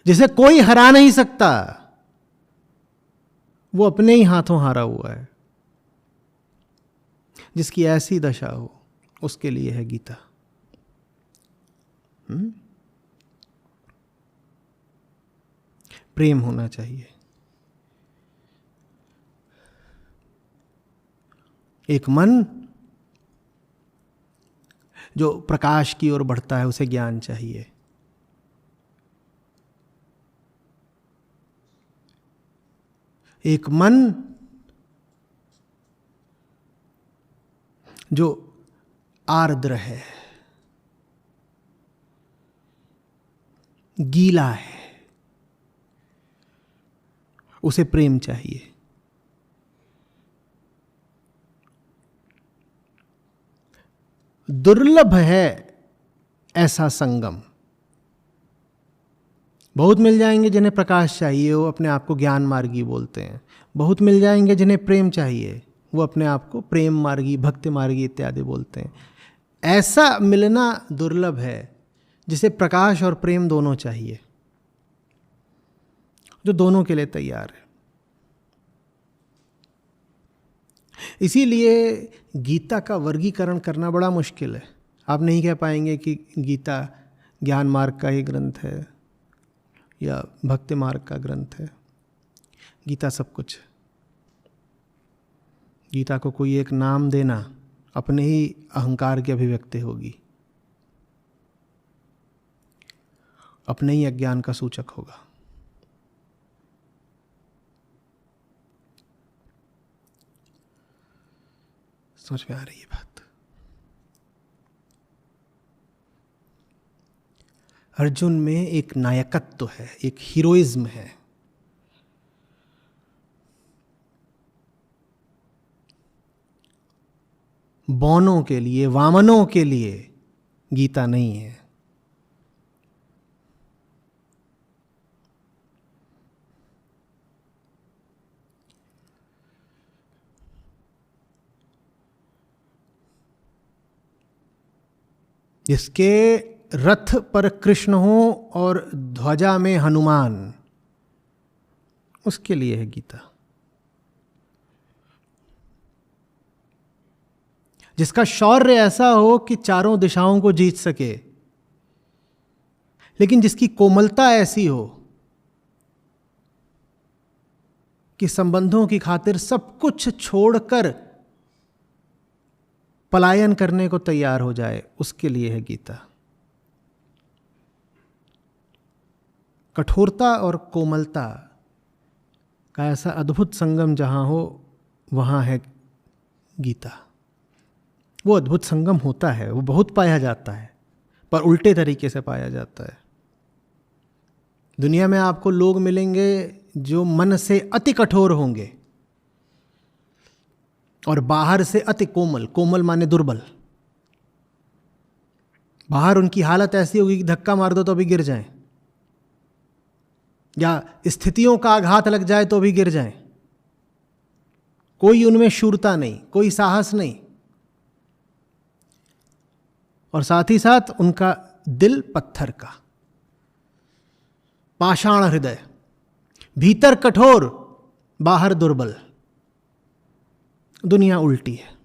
जिसे कोई हरा नहीं सकता, वो अपने ही हाथों हारा हुआ है। जिसकी ऐसी दशा हो उसके लिए है गीता। प्रेम होना चाहिए। एक मन जो प्रकाश की ओर बढ़ता है, उसे ज्ञान चाहिए। एक मन जो आर्द्र है, गीला है, उसे प्रेम चाहिए। दुर्लभ है ऐसा संगम। बहुत मिल जाएंगे जिन्हें प्रकाश चाहिए, वो अपने आप को ज्ञान मार्गी बोलते हैं। बहुत मिल जाएंगे जिन्हें प्रेम चाहिए, वो अपने आप को प्रेम मार्गी, भक्ति मार्गी इत्यादि बोलते हैं। ऐसा मिलना दुर्लभ है जिसे प्रकाश और प्रेम दोनों चाहिए, जो दोनों के लिए तैयार है। इसीलिए गीता का वर्गीकरण करना बड़ा मुश्किल है। आप नहीं कह पाएंगे कि गीता ज्ञान मार्ग का ही ग्रंथ है या भक्ति मार्ग का ग्रंथ है। गीता सब कुछ है। गीता को कोई एक नाम देना अपने ही अहंकार की अभिव्यक्ति होगी, अपने ही अज्ञान का सूचक होगा। समझ में आ रही है बात? अर्जुन में एक नायकत्व है, एक हीरोइज्म है। बौनों के लिए, वामनों के लिए गीता नहीं है। जिसके रथ पर कृष्ण हो और ध्वजा में हनुमान, उसके लिए है गीता। जिसका शौर्य ऐसा हो कि चारों दिशाओं को जीत सके, लेकिन जिसकी कोमलता ऐसी हो कि संबंधों की खातिर सब कुछ छोड़कर पलायन करने को तैयार हो जाए, उसके लिए है गीता। कठोरता और कोमलता का ऐसा अद्भुत संगम जहां हो, वहां है गीता। वो अद्भुत संगम होता है, वो बहुत पाया जाता है, पर उल्टे तरीके से पाया जाता है। दुनिया में आपको लोग मिलेंगे जो मन से अति कठोर होंगे और बाहर से अति कोमल। कोमल माने दुर्बल। बाहर उनकी हालत ऐसी होगी कि धक्का मार दो तो अभी गिर जाएं, या स्थितियों का आघात लग जाए तो भी गिर जाएं। कोई उनमें शूरता नहीं, कोई साहस नहीं, और साथ ही साथ उनका दिल पत्थर का, पाषाण हृदय, भीतर कठोर बाहर दुर्बल। दुनिया उल्टी है।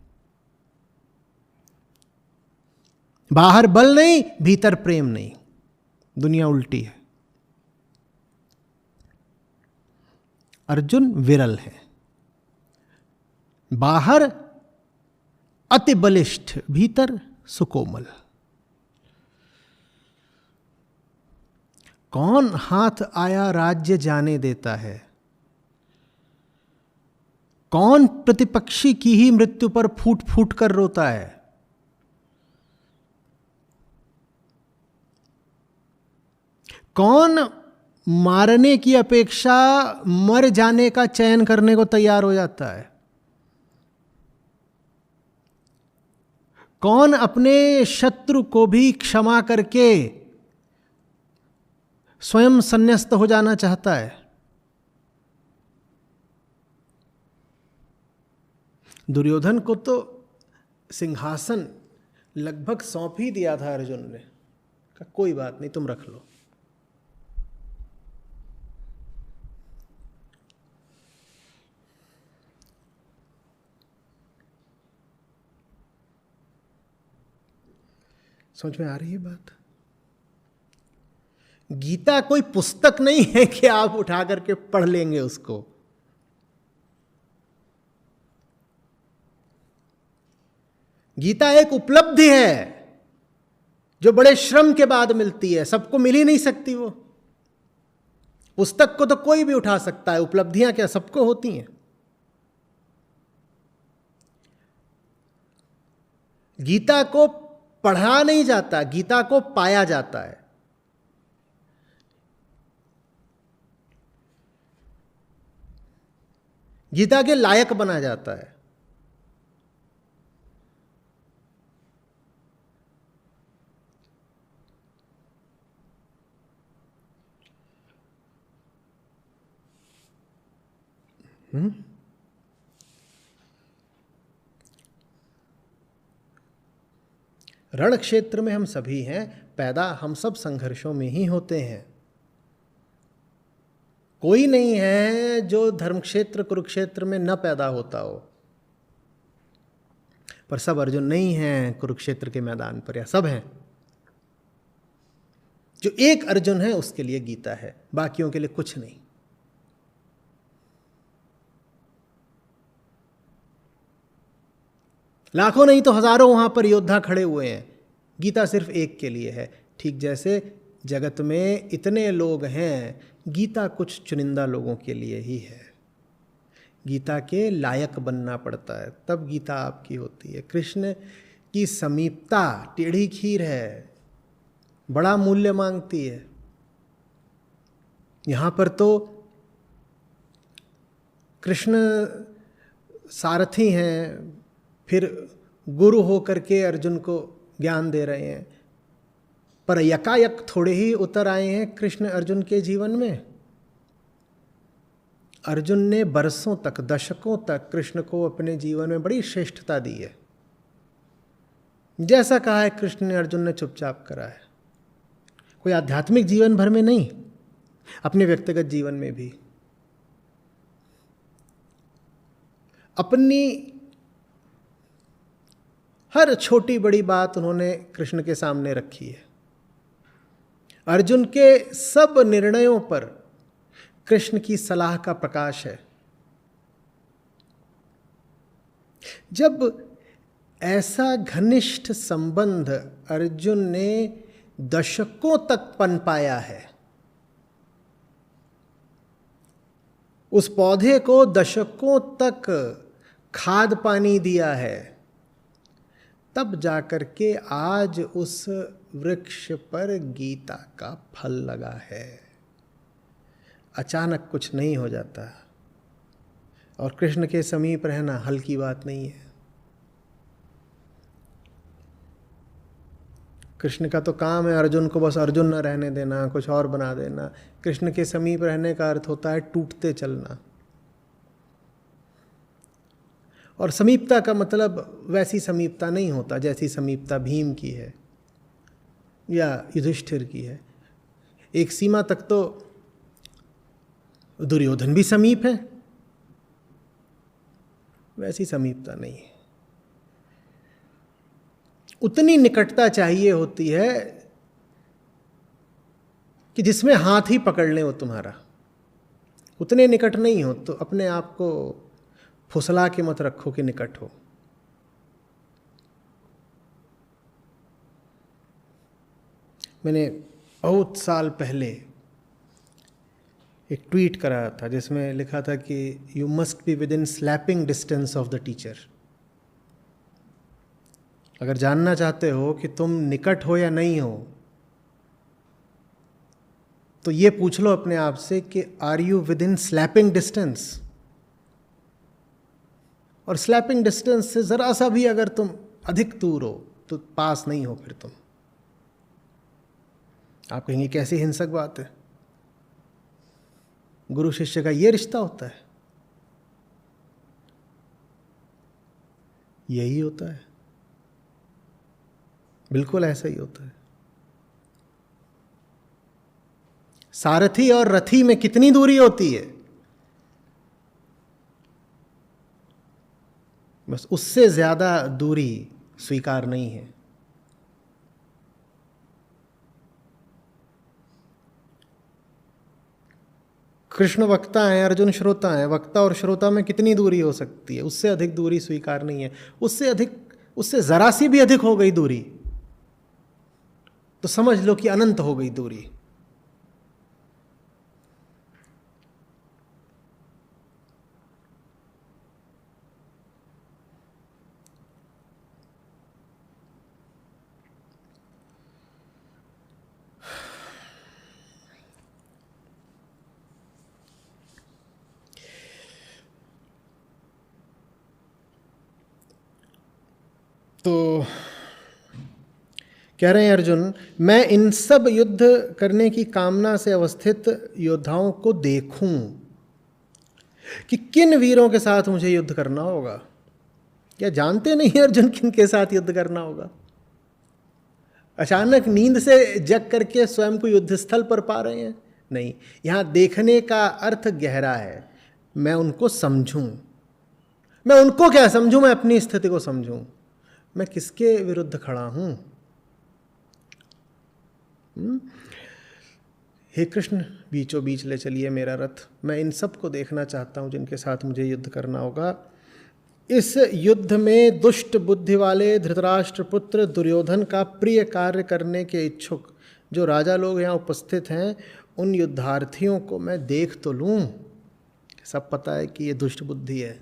बाहर बल नहीं, भीतर प्रेम नहीं। दुनिया उल्टी है। अर्जुन विरल है। बाहर अति बलिष्ठ, भीतर सुकोमल। कौन हाथ आया राज्य जाने देता है? कौन प्रतिपक्षी की ही मृत्यु पर फूट फूट कर रोता है? कौन मारने की अपेक्षा मर जाने का चयन करने को तैयार हो जाता है? कौन अपने शत्रु को भी क्षमा करके स्वयं संन्यस्त हो जाना चाहता है? दुर्योधन को तो सिंहासन लगभग सौंप ही दिया था अर्जुन ने। कहा कोई बात नहीं, तुम रख लो। समझ में आ रही है बात? गीता कोई पुस्तक नहीं है कि आप उठा करके पढ़ लेंगे उसको। गीता एक उपलब्धि है जो बड़े श्रम के बाद मिलती है। सबको मिल ही नहीं सकती वो। पुस्तक को तो कोई भी उठा सकता है, उपलब्धियां क्या सबको होती हैं? गीता को पढ़ा नहीं जाता, गीता को पाया जाता है। गीता के लायक बना जाता है। रण क्षेत्र में हम सभी हैं, पैदा हम सब संघर्षों में ही होते हैं। कोई नहीं है जो धर्मक्षेत्र कुरुक्षेत्र में न पैदा होता हो, पर सब अर्जुन नहीं हैं कुरुक्षेत्र के मैदान पर, या सब हैं। जो एक अर्जुन है उसके लिए गीता है, बाकियों के लिए कुछ नहीं। लाखों नहीं तो हजारों वहां पर योद्धा खड़े हुए हैं, गीता सिर्फ एक के लिए है। ठीक जैसे जगत में इतने लोग हैं, गीता कुछ चुनिंदा लोगों के लिए ही है। गीता के लायक बनना पड़ता है, तब गीता आपकी होती है। कृष्ण की समीपता टेढ़ी खीर है, बड़ा मूल्य मांगती है। यहाँ पर तो कृष्ण सारथी हैं, फिर गुरु होकर के अर्जुन को ज्ञान दे रहे हैं, पर यकायक थोड़े ही उतर आए हैं कृष्ण अर्जुन के जीवन में। अर्जुन ने बरसों तक, दशकों तक कृष्ण को अपने जीवन में बड़ी श्रेष्ठता दी है। जैसा कहा है कृष्ण ने, अर्जुन ने चुपचाप करा है। कोई आध्यात्मिक जीवन भर में नहीं, अपने व्यक्तिगत जीवन में भी अपनी हर छोटी बड़ी बात उन्होंने कृष्ण के सामने रखी है। अर्जुन के सब निर्णयों पर कृष्ण की सलाह का प्रकाश है। जब ऐसा घनिष्ठ संबंध अर्जुन ने दशकों तक पनपाया है, उस पौधे को दशकों तक खाद पानी दिया है, तब जाकर के आज उस वृक्ष पर गीता का फल लगा है। अचानक कुछ नहीं हो जाता, और कृष्ण के समीप रहना हल्की बात नहीं है। कृष्ण का तो काम है अर्जुन को बस अर्जुन न रहने देना, कुछ और बना देना। कृष्ण के समीप रहने का अर्थ होता है टूटते चलना। और समीपता का मतलब वैसी समीपता नहीं होता जैसी समीपता भीम की है या युधिष्ठिर की है। एक सीमा तक तो दुर्योधन भी समीप है, वैसी समीपता नहीं है। उतनी निकटता चाहिए होती है कि जिसमें हाथ ही पकड़ लें वो तुम्हारा। उतने निकट नहीं हो तो अपने आप को फुसला के मत रखो कि निकट हो। मैंने बहुत साल पहले एक ट्वीट करा था जिसमें लिखा था कि you must be with in slapping distance of the teacher. अगर जानना चाहते हो कि तुम निकट हो या नहीं हो, तो ये पूछ लो अपने आप से कि are you with in slapping distance. और स्लैपिंग डिस्टेंस से ज़रा सा भी अगर तुम अधिक दूर हो तो पास नहीं हो। फिर तुम आप कहेंगे कैसी हिंसक बात है। गुरु शिष्य का ये रिश्ता होता है, यही होता है, बिल्कुल ऐसा ही होता है। सारथी और रथी में कितनी दूरी होती है, बस उससे ज्यादा दूरी स्वीकार नहीं है। कृष्ण वक्ता है, अर्जुन श्रोता है। वक्ता और श्रोता में कितनी दूरी हो सकती है, उससे अधिक दूरी स्वीकार नहीं है। उससे जरा सी भी अधिक हो गई दूरी तो समझ लो कि अनंत हो गई दूरी। तो कह रहे हैं अर्जुन, मैं इन सब युद्ध करने की कामना से अवस्थित योद्धाओं को देखूं कि किन वीरों के साथ मुझे युद्ध करना होगा। क्या जानते नहीं अर्जुन किन के साथ युद्ध करना होगा? अचानक नींद से जग करके स्वयं को युद्ध स्थल पर पा रहे हैं, नहीं। यहाँ देखने का अर्थ गहरा है। मैं उनको समझूं, मैं उनको क्या समझूं, मैं अपनी स्थिति को समझूं, मैं किसके विरुद्ध खड़ा हूं। हे कृष्ण, बीचों बीच ले चलिए मेरा रथ, मैं इन सब को देखना चाहता हूं जिनके साथ मुझे युद्ध करना होगा। इस युद्ध में दुष्ट बुद्धि वाले धृतराष्ट्र पुत्र दुर्योधन का प्रिय कार्य करने के इच्छुक जो राजा लोग यहाँ उपस्थित हैं, उन युद्धार्थियों को मैं देख तो लूँ। सब पता है कि ये दुष्ट बुद्धि है,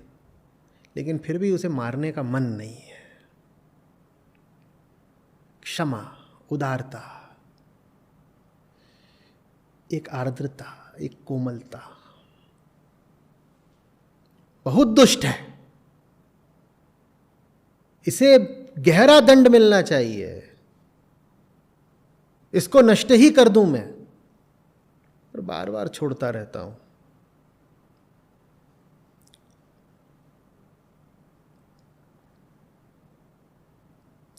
लेकिन फिर भी उसे मारने का मन नहीं है। क्षमा, उदारता, एक आर्द्रता, एक कोमलता, बहुत दुष्ट है, इसे गहरा दंड मिलना चाहिए, इसको नष्ट ही कर दूं मैं, और बार बार छोड़ता रहता हूं।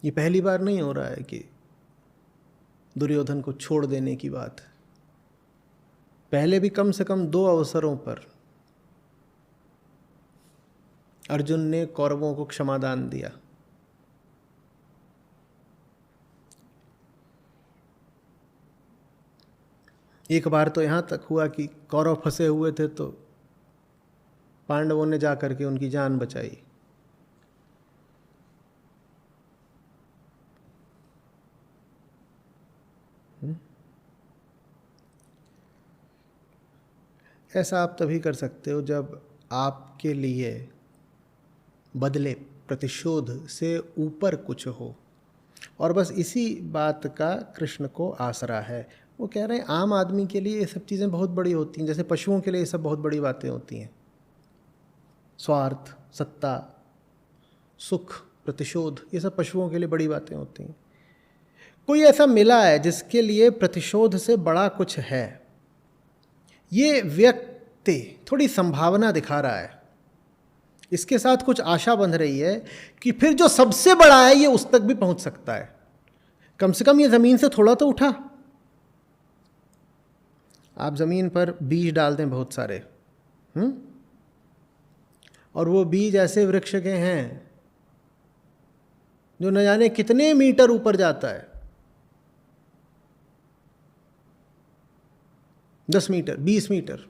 ये पहली बार नहीं हो रहा है कि दुर्योधन को छोड़ देने की बात। पहले भी कम से कम 2 अवसरों पर अर्जुन ने कौरवों को क्षमादान दिया। एक बार तो यहाँ तक हुआ कि कौरव फंसे हुए थे तो पांडवों ने जाकर के उनकी जान बचाई। ऐसा आप तभी कर सकते हो जब आपके लिए बदले, प्रतिशोध से ऊपर कुछ हो। और बस इसी बात का कृष्ण को आसरा है। वो कह रहे हैं आम आदमी के लिए ये सब चीज़ें बहुत बड़ी होती हैं, जैसे पशुओं के लिए ये सब बहुत बड़ी बातें होती हैं। स्वार्थ, सत्ता, सुख, प्रतिशोध, ये सब पशुओं के लिए बड़ी बातें होती हैं। कोई ऐसा मिला है जिसके लिए प्रतिशोध से बड़ा कुछ है। ये व्यक्ति थोड़ी संभावना दिखा रहा है, इसके साथ कुछ आशा बंध रही है कि फिर जो सबसे बड़ा है ये उस तक भी पहुंच सकता है। कम से कम ये ज़मीन से थोड़ा तो उठा। आप ज़मीन पर बीज डाल दें बहुत सारे, और वो बीज ऐसे वृक्ष के हैं जो न जाने कितने मीटर ऊपर जाता है, 10 मीटर, 20 मीटर।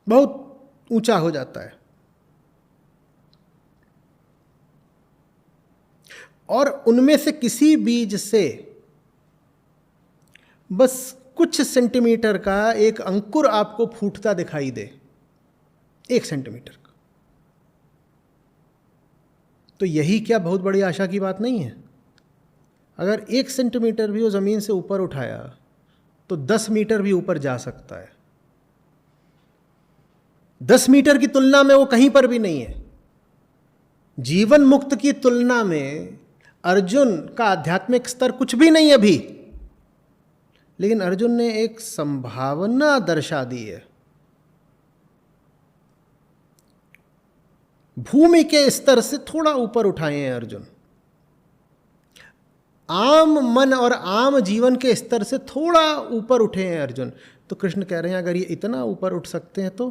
बहुत ऊंचा हो जाता है। और उनमें से किसी बीज से बस कुछ सेंटीमीटर का एक अंकुर आपको फूटता दिखाई दे, 1 सेंटीमीटर का, तो यही क्या बहुत बड़ी आशा की बात नहीं है? अगर 1 सेंटीमीटर भी वो ज़मीन से ऊपर उठाया तो 10 मीटर भी ऊपर जा सकता है। 10 मीटर की तुलना में वो कहीं पर भी नहीं है। जीवन मुक्त की तुलना में अर्जुन का आध्यात्मिक स्तर कुछ भी नहीं है अभी, लेकिन अर्जुन ने एक संभावना दर्शा दी है। भूमि के स्तर से थोड़ा ऊपर उठाए हैं अर्जुन, आम मन और आम जीवन के स्तर से थोड़ा ऊपर उठे हैं अर्जुन। तो कृष्ण कह रहे हैं अगर ये इतना ऊपर उठ सकते हैं तो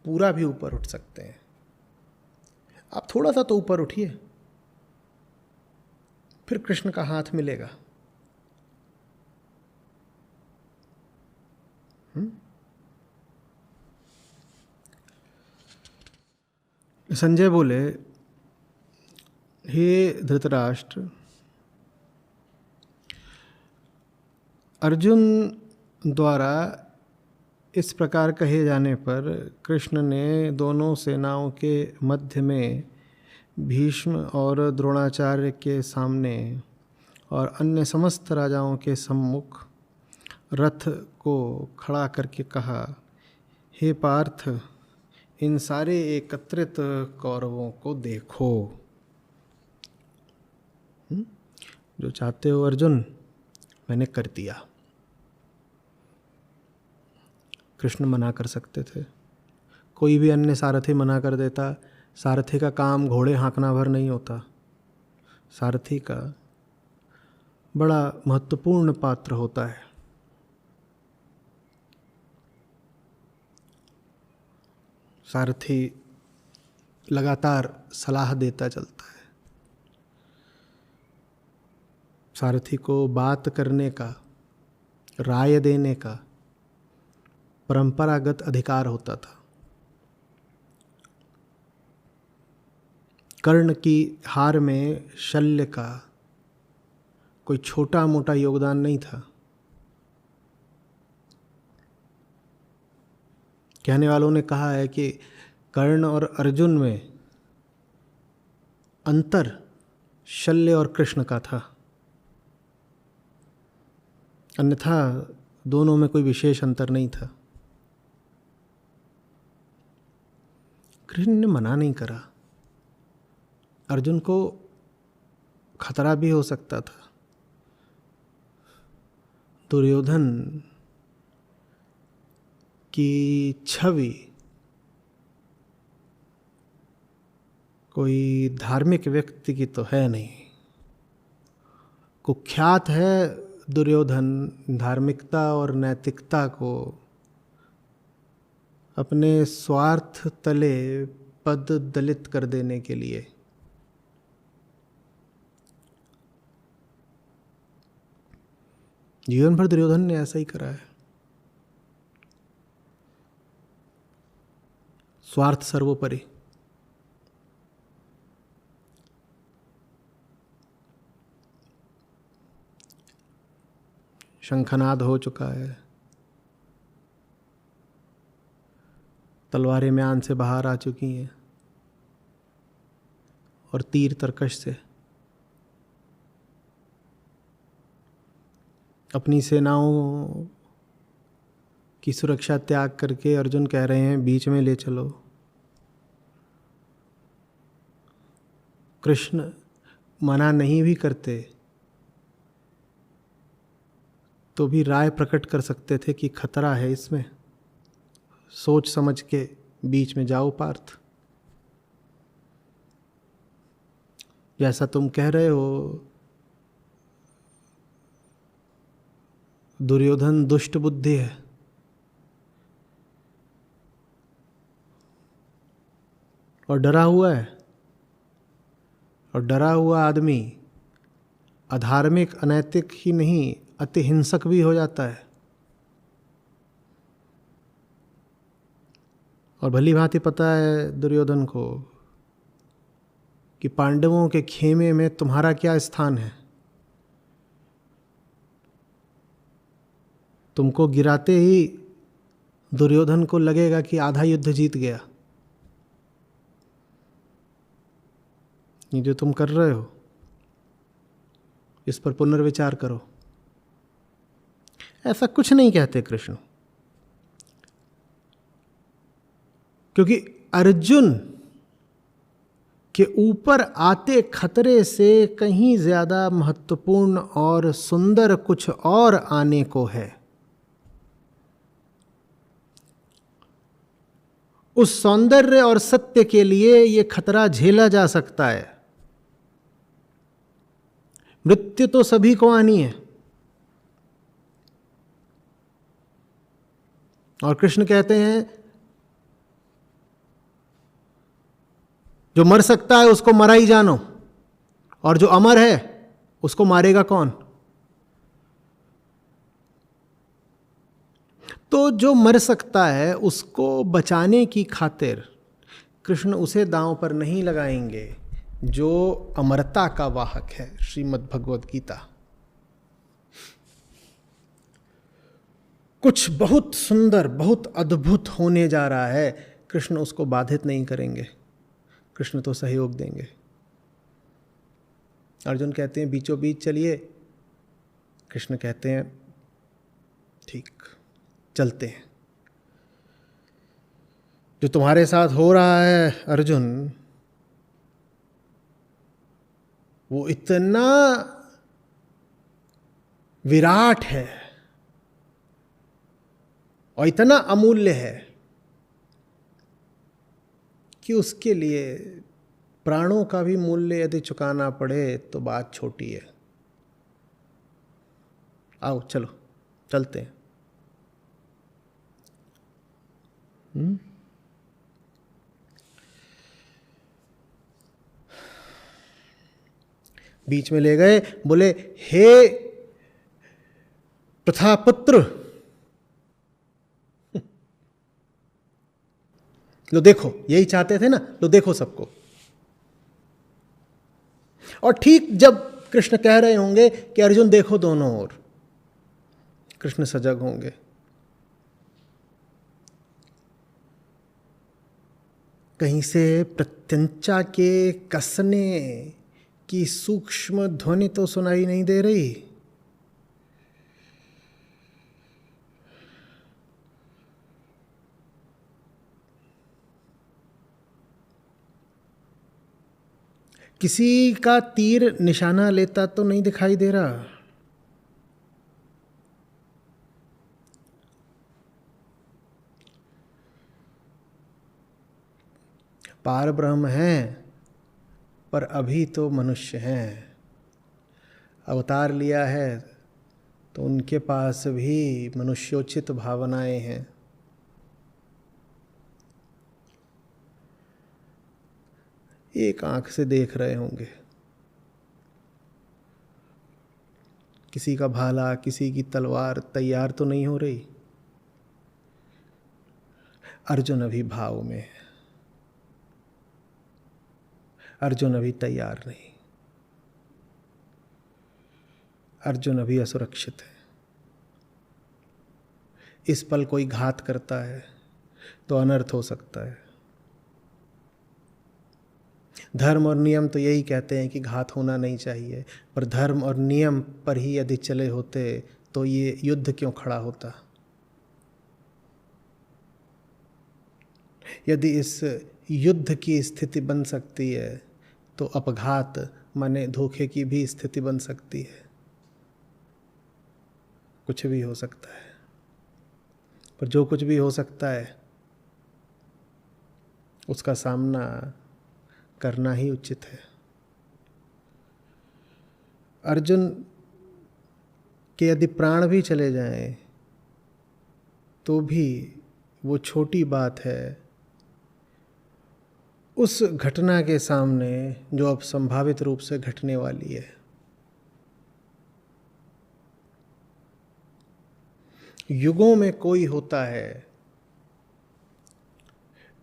पूरा भी ऊपर उठ सकते हैं। आप थोड़ा सा तो ऊपर उठिए, फिर कृष्ण का हाथ मिलेगा। संजय बोले, हे धृतराष्ट्र, अर्जुन द्वारा इस प्रकार कहे जाने पर कृष्ण ने दोनों सेनाओं के मध्य में भीष्म और द्रोणाचार्य के सामने और अन्य समस्त राजाओं के सम्मुख रथ को खड़ा करके कहा, हे पार्थ, इन सारे एकत्रित कौरवों को देखो। जो चाहते हो अर्जुन, मैंने कर दिया। कृष्ण मना कर सकते थे, कोई भी अन्य सारथी मना कर देता, सारथी का काम घोड़े हाँकना भर नहीं होता। सारथी का बड़ा महत्वपूर्ण पात्र होता है। सारथी लगातार सलाह देता चलता है। सारथी को बात करने का, राय देने का परंपरागत अधिकार होता था। कर्ण की हार में शल्य का कोई छोटा मोटा योगदान नहीं था। कहने वालों ने कहा है कि कर्ण और अर्जुन में अंतर शल्य और कृष्ण का था, अन्यथा दोनों में कोई विशेष अंतर नहीं था। कृष्ण ने मना नहीं करा। अर्जुन को खतरा भी हो सकता था। दुर्योधन की छवि कोई धार्मिक व्यक्ति की तो है नहीं। कुख्यात है दुर्योधन धार्मिकता और नैतिकता को अपने स्वार्थ तले पद दलित कर देने के लिए। जीवन भर दुर्योधन ने ऐसा ही करा है। स्वार्थ सर्वोपरि। शंखनाद हो चुका है, तलवारें म्यान से बाहर आ चुकी हैं और तीर तरकश से अपनी सेनाओं की सुरक्षा त्याग करके अर्जुन कह रहे हैं बीच में ले चलो। कृष्ण मना नहीं भी करते तो भी राय प्रकट कर सकते थे कि खतरा है इसमें, सोच समझ के बीच में जाओ पार्थ। जैसा तुम कह रहे हो दुर्योधन दुष्ट बुद्धि है, और डरा हुआ है, और डरा हुआ आदमी अधार्मिक अनैतिक ही नहीं अति हिंसक भी हो जाता है। और भली भांति पता है दुर्योधन को कि पांडवों के खेमे में तुम्हारा क्या स्थान है। तुमको गिराते ही दुर्योधन को लगेगा कि आधा युद्ध जीत गया। ये जो तुम कर रहे हो इस पर पुनर्विचार करो। ऐसा कुछ नहीं कहते कृष्ण, क्योंकि अर्जुन के ऊपर आते खतरे से कहीं ज्यादा महत्वपूर्ण और सुंदर कुछ और आने को है। उस सौंदर्य और सत्य के लिए यह खतरा झेला जा सकता है। मृत्यु तो सभी को आनी है, और कृष्ण कहते हैं जो मर सकता है उसको मरा ही जानो, और जो अमर है उसको मारेगा कौन। तो जो मर सकता है उसको बचाने की खातिर कृष्ण उसे दांव पर नहीं लगाएंगे जो अमरता का वाहक है। श्रीमद् भगवद गीता कुछ बहुत सुंदर बहुत अद्भुत होने जा रहा है, कृष्ण उसको बाधित नहीं करेंगे, कृष्ण तो सहयोग देंगे। अर्जुन कहते हैं बीचों बीच चलिए, कृष्ण कहते हैं ठीक चलते हैं। जो तुम्हारे साथ हो रहा है अर्जुन, वो इतना विराट है और इतना अमूल्य है कि उसके लिए प्राणों का भी मूल्य यदि चुकाना पड़े तो बात छोटी है। आओ चलो चलते हैं। बीच में ले गए, बोले हे प्रथापुत्र, लो देखो, यही चाहते थे ना, लो देखो सबको। और ठीक जब कृष्ण कह रहे होंगे कि अर्जुन देखो दोनों ओर, कृष्ण सजग होंगे। कहीं से प्रत्यंचा के कसने की सूक्ष्म ध्वनि तो सुनाई नहीं दे रही। किसी का तीर निशाना लेता तो नहीं दिखाई दे रहा। पार ब्रह्म हैं पर अभी तो मनुष्य हैं। अवतार लिया है तो उनके पास भी मनुष्योचित भावनाएं हैं। एक आंख से देख रहे होंगे, किसी का भाला, किसी की तलवार तैयार तो नहीं हो रही। अर्जुन अभी भाव में है, अर्जुन अभी तैयार नहीं, अर्जुन अभी असुरक्षित है। इस पल कोई घात करता है तो अनर्थ हो सकता है। धर्म और नियम तो यही कहते हैं कि घात होना नहीं चाहिए, पर धर्म और नियम पर ही यदि चले होते तो ये युद्ध क्यों खड़ा होता। यदि इस युद्ध की स्थिति बन सकती है तो अपघात माने धोखे की भी स्थिति बन सकती है। कुछ भी हो सकता है, पर जो कुछ भी हो सकता है उसका सामना करना ही उचित है। अर्जुन के यदि प्राण भी चले जाएं तो भी वो छोटी बात है उस घटना के सामने जो अब संभावित रूप से घटने वाली है। युगों में कोई होता है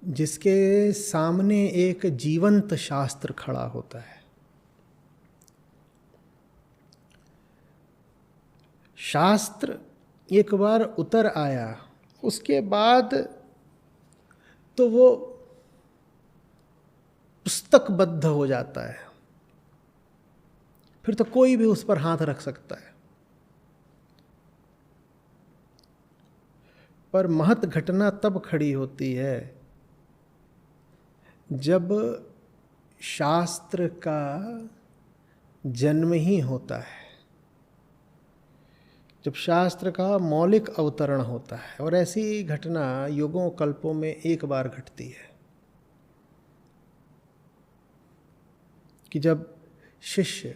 जिसके सामने एक जीवंत शास्त्र खड़ा होता है। शास्त्र एक बार उतर आया, उसके बाद तो वो पुस्तकबद्ध हो जाता है, फिर तो कोई भी उस पर हाथ रख सकता है। पर महत घटना तब खड़ी होती है जब शास्त्र का जन्म ही होता है, जब शास्त्र का मौलिक अवतरण होता है। और ऐसी घटना युगों कल्पों में एक बार घटती है कि जब शिष्य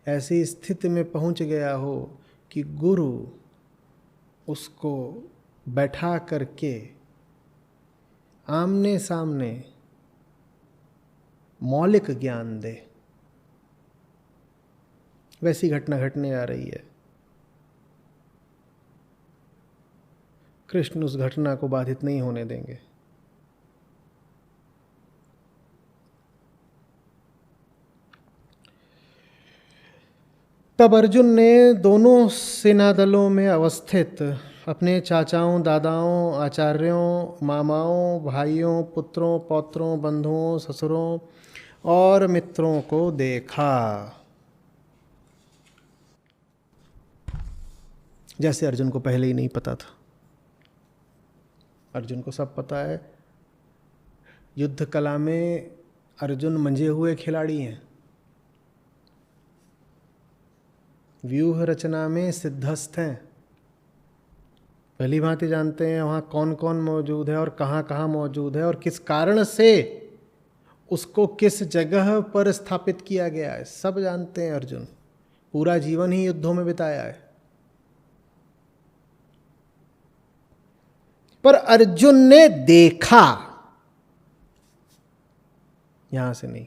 ऐसी स्थिति में पहुंच गया हो कि गुरु उसको बैठा करके आमने सामने मौलिक ज्ञान दे। वैसी घटना घटने आ रही है। कृष्ण उस घटना को बाधित नहीं होने देंगे। तब अर्जुन ने दोनों सेना दलों में अवस्थित अपने चाचाओं, दादाओं, आचार्यों, मामाओं, भाइयों, पुत्रों, पौत्रों, बंधुओं, ससुरों और मित्रों को देखा। जैसे अर्जुन को पहले ही नहीं पता था। अर्जुन को सब पता है। युद्ध कला में अर्जुन मंजे हुए खिलाड़ी हैं, व्यूह रचना में सिद्धस्थ हैं। भली भांति जानते हैं वहाँ कौन कौन मौजूद है और कहाँ कहाँ मौजूद है और किस कारण से उसको किस जगह पर स्थापित किया गया है, सब जानते हैं अर्जुन। पूरा जीवन ही युद्धों में बिताया है। पर अर्जुन ने देखा, यहां से नहीं।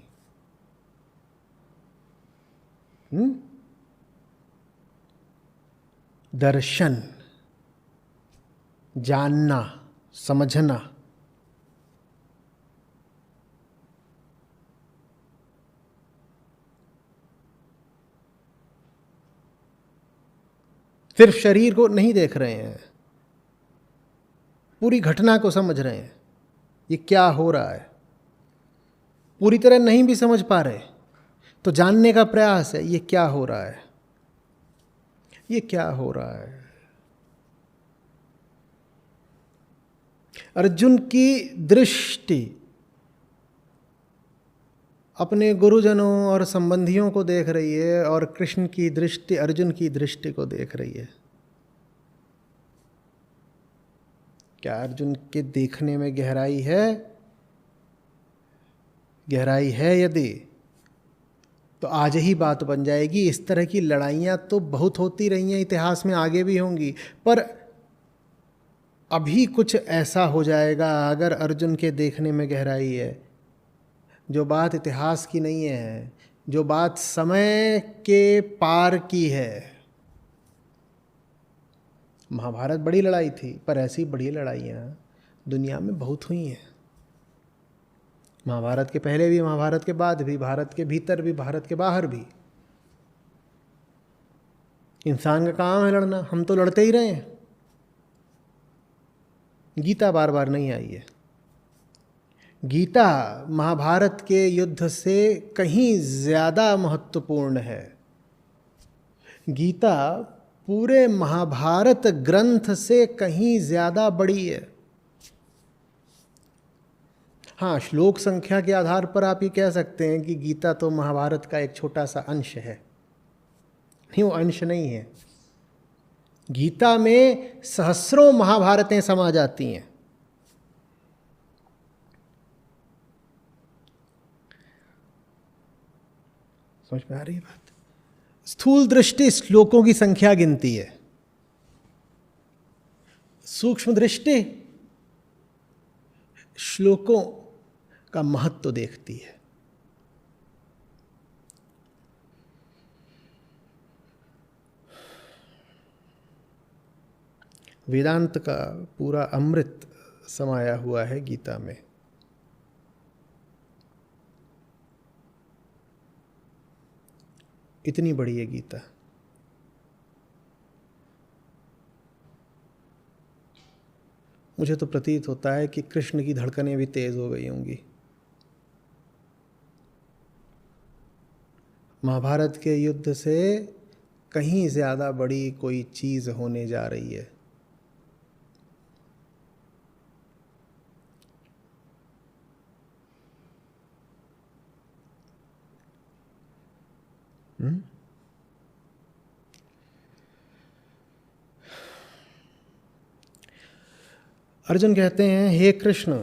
दर्शन, जानना, समझना। सिर्फ शरीर को नहीं देख रहे हैं, पूरी घटना को समझ रहे हैं। ये क्या हो रहा है पूरी तरह नहीं भी समझ पा रहे तो जानने का प्रयास है, ये क्या हो रहा है, ये क्या हो रहा है। अर्जुन की दृष्टि अपने गुरुजनों और संबंधियों को देख रही है और कृष्ण की दृष्टि अर्जुन की दृष्टि को देख रही है। क्या अर्जुन के देखने में गहराई है? गहराई है यदि, तो आज ही बात बन जाएगी। इस तरह की लड़ाइयाँ तो बहुत होती रही हैं इतिहास में, आगे भी होंगी, पर अभी कुछ ऐसा हो जाएगा अगर अर्जुन के देखने में गहराई है। जो बात इतिहास की नहीं है, जो बात समय के पार की है। महाभारत बड़ी लड़ाई थी, पर ऐसी बड़ी लड़ाइयाँ दुनिया में बहुत हुई हैं। महाभारत के पहले भी, महाभारत के बाद भी, भारत के भीतर भी, भारत के बाहर भी। इंसान का काम है लड़ना, हम तो लड़ते ही रहे हैं। गीता बार बार नहीं आई है। गीता महाभारत के युद्ध से कहीं ज़्यादा महत्वपूर्ण है। गीता पूरे महाभारत ग्रंथ से कहीं ज़्यादा बड़ी है। हाँ, श्लोक संख्या के आधार पर आप ये कह सकते हैं कि गीता तो महाभारत का एक छोटा सा अंश है। नहीं, वो अंश नहीं है। गीता में सहस्रों महाभारतें समा जाती हैं। समझ में आ रही है बात? स्थूल दृष्टि श्लोकों की संख्या गिनती है, सूक्ष्म दृष्टि श्लोकों का महत्व देखती है। वेदांत का पूरा अमृत समाया हुआ है गीता में। इतनी बड़ी है गीता। मुझे तो प्रतीत होता है कि कृष्ण की धड़कनें भी तेज हो गई होंगी। महाभारत के युद्ध से कहीं ज़्यादा बड़ी कोई चीज़ होने जा रही है। अर्जुन कहते हैं, हे कृष्ण,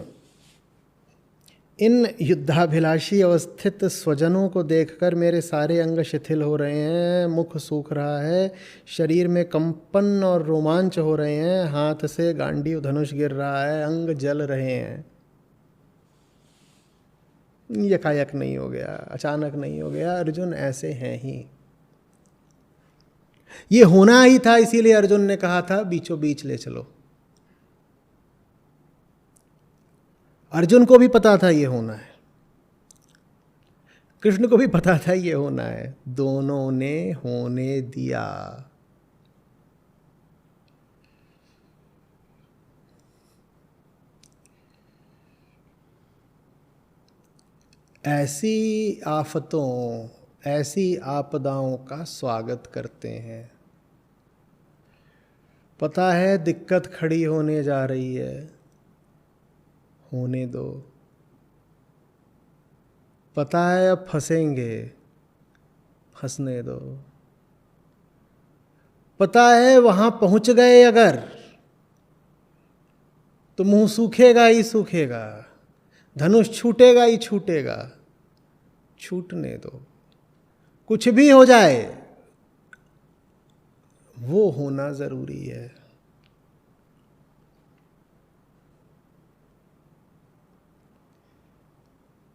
इन युद्धाभिलाषी अवस्थित स्वजनों को देखकर मेरे सारे अंग शिथिल हो रहे हैं, मुख सूख रहा है, शरीर में कंपन और रोमांच हो रहे हैं, हाथ से गांडीव धनुष गिर रहा है, अंग जल रहे हैं। यकायक नहीं हो गया, अचानक नहीं हो गया। अर्जुन ऐसे हैं ही, ये होना ही था। इसीलिए अर्जुन ने कहा था बीचों बीच ले चलो। अर्जुन को भी पता था ये होना है, कृष्ण को भी पता था ये होना है, दोनों ने होने दिया। ऐसी आफतों, ऐसी आपदाओं का स्वागत करते हैं। पता है दिक्कत खड़ी होने जा रही है, होने दो। पता है अब फंसेंगे, फंसने दो। पता है वहाँ पहुँच गए अगर तो मुंह सूखेगा ही सूखेगा, धनुष छूटेगा ही छूटेगा। छूटने दो, कुछ भी हो जाए वो होना जरूरी है।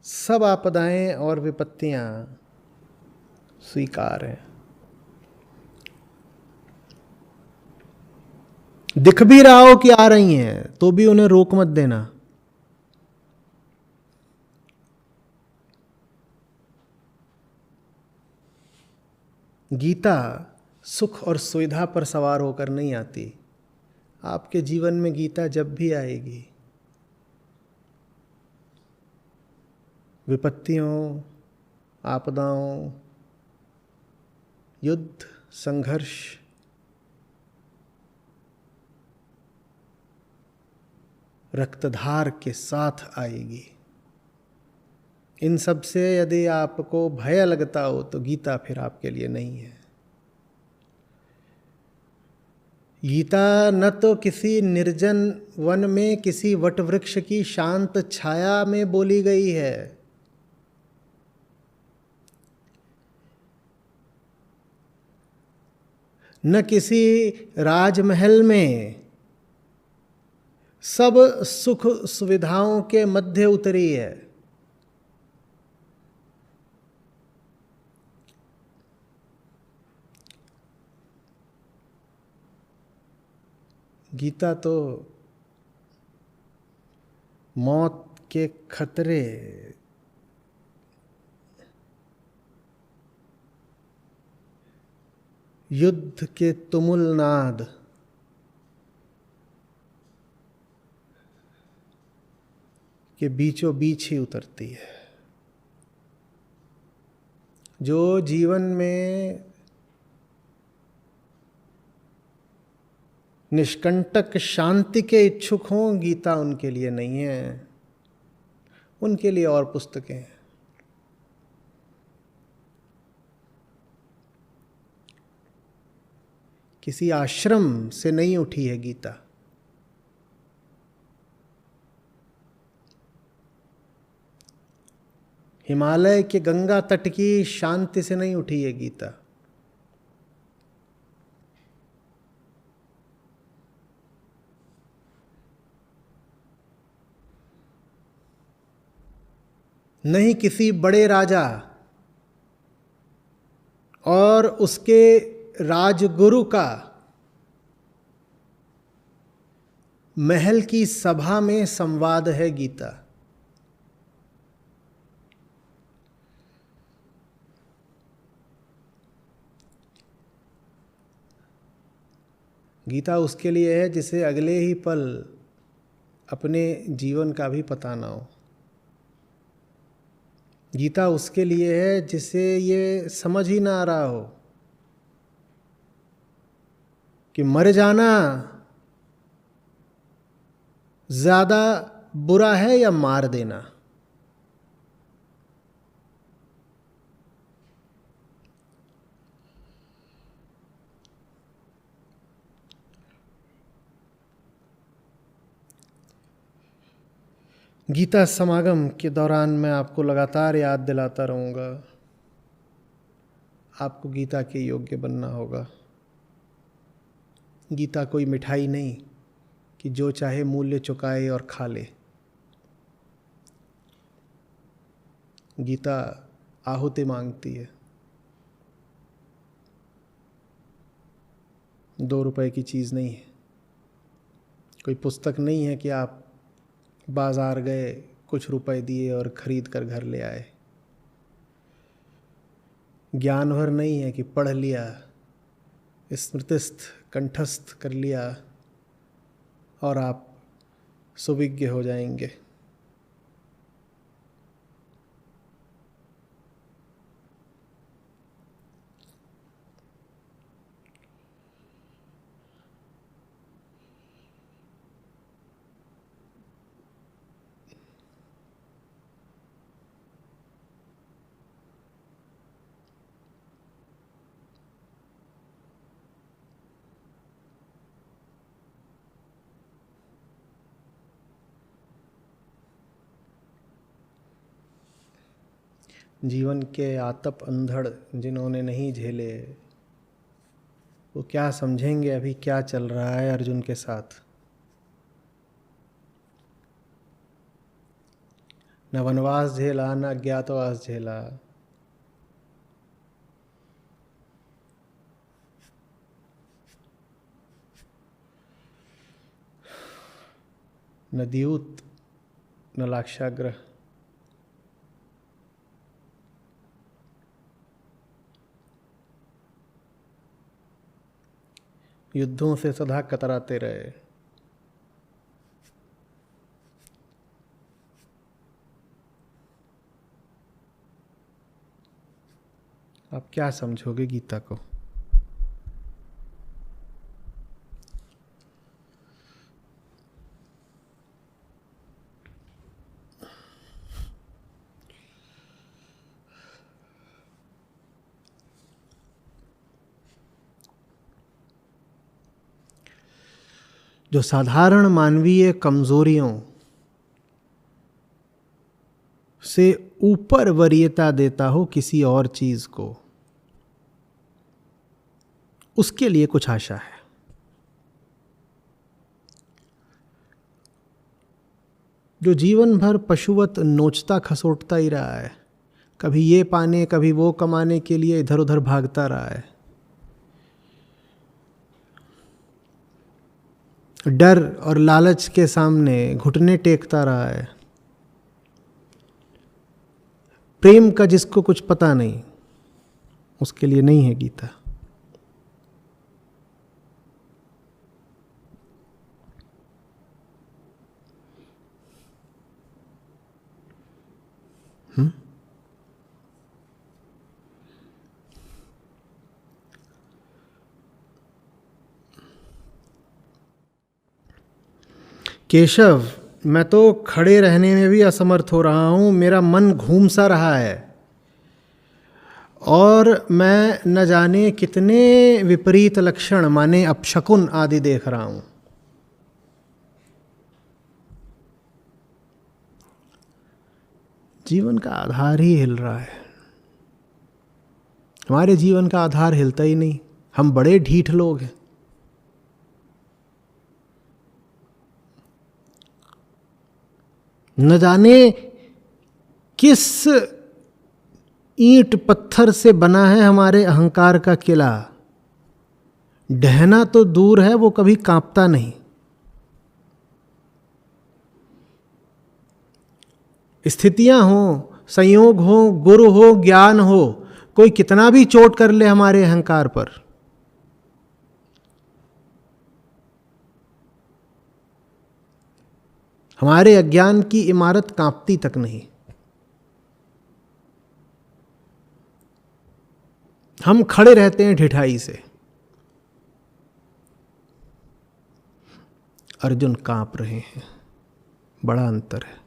सब आपदाएं और विपत्तियां स्वीकार हैं। दिख भी रहा हो कि आ रही हैं तो भी उन्हें रोक मत देना। गीता सुख और सुविधा पर सवार होकर नहीं आती। आपके जीवन में गीता जब भी आएगी, विपत्तियों, आपदाओं, युद्ध, संघर्ष, रक्तधार के साथ आएगी। इन सब से यदि आपको भय लगता हो तो गीता फिर आपके लिए नहीं है। गीता न तो किसी निर्जन वन में किसी वट वृक्ष की शांत छाया में बोली गई है, न किसी राजमहल में सब सुख सुविधाओं के मध्य उतरी है। गीता तो मौत के खतरे, युद्ध के तुमुल नाद, के बीचों बीच ही उतरती है। जो जीवन में निष्कंटक शांति के इच्छुक हों, गीता उनके लिए नहीं है। उनके लिए और पुस्तकें हैं। किसी आश्रम से नहीं उठी है गीता। हिमालय के गंगा तट की शांति से नहीं उठी है गीता। नहीं किसी बड़े राजा और उसके राजगुरु का महल की सभा में संवाद है गीता। गीता उसके लिए है जिसे अगले ही पल अपने जीवन का भी पता ना हो। गीता उसके लिए है जिसे ये समझ ही ना आ रहा हो कि मर जाना ज्यादा बुरा है या मार देना। गीता समागम के दौरान मैं आपको लगातार याद दिलाता रहूँगा, आपको गीता के योग्य बनना होगा। गीता कोई मिठाई नहीं कि जो चाहे मूल्य चुकाए और खा ले। गीता आहुति मांगती है। 2 रुपए की चीज़ नहीं है। कोई पुस्तक नहीं है कि आप बाजार गए, कुछ रुपए दिए और खरीद कर घर ले आए। ज्ञान भर नहीं है कि पढ़ लिया, स्मृतिस्थ कंठस्थ कर लिया और आप सुविज्ञ हो जाएंगे। जीवन के आतप अंधड़ जिन्होंने नहीं झेले, वो क्या समझेंगे अभी क्या चल रहा है अर्जुन के साथ। न वनवास झेला, न अज्ञातवास झेला, न द्यूत, न लाक्षाग्रह। युद्धों से सदा कतराते रहे। आप क्या समझोगे गीता को? जो साधारण मानवीय कमजोरियों से ऊपर वरीयता देता हो किसी और चीज को, उसके लिए कुछ आशा है। जो जीवन भर पशुवत नोचता खसोटता ही रहा है, कभी ये पाने कभी वो कमाने के लिए इधर उधर भागता रहा है, डर और लालच के सामने घुटने टेकता रहा है, प्रेम का जिसको कुछ पता नहीं, उसके लिए नहीं है गीता। केशव, मैं तो खड़े रहने में भी असमर्थ हो रहा हूँ, मेरा मन घूम सा रहा है और मैं न जाने कितने विपरीत लक्षण माने अपशकुन आदि देख रहा हूँ। जीवन का आधार ही हिल रहा है। हमारे जीवन का आधार हिलता ही नहीं। हम बड़े ढीठ लोग हैं। न जाने किस ईंट पत्थर से बना है हमारे अहंकार का किला। ढहना तो दूर है, वो कभी कांपता नहीं। स्थितियां हो, संयोग हो, गुरु हो, ज्ञान हो, कोई कितना भी चोट कर ले हमारे अहंकार पर, हमारे अज्ञान की इमारत कांपती तक नहीं। हम खड़े रहते हैं ढिठाई से। अर्जुन कांप रहे हैं। बड़ा अंतर है।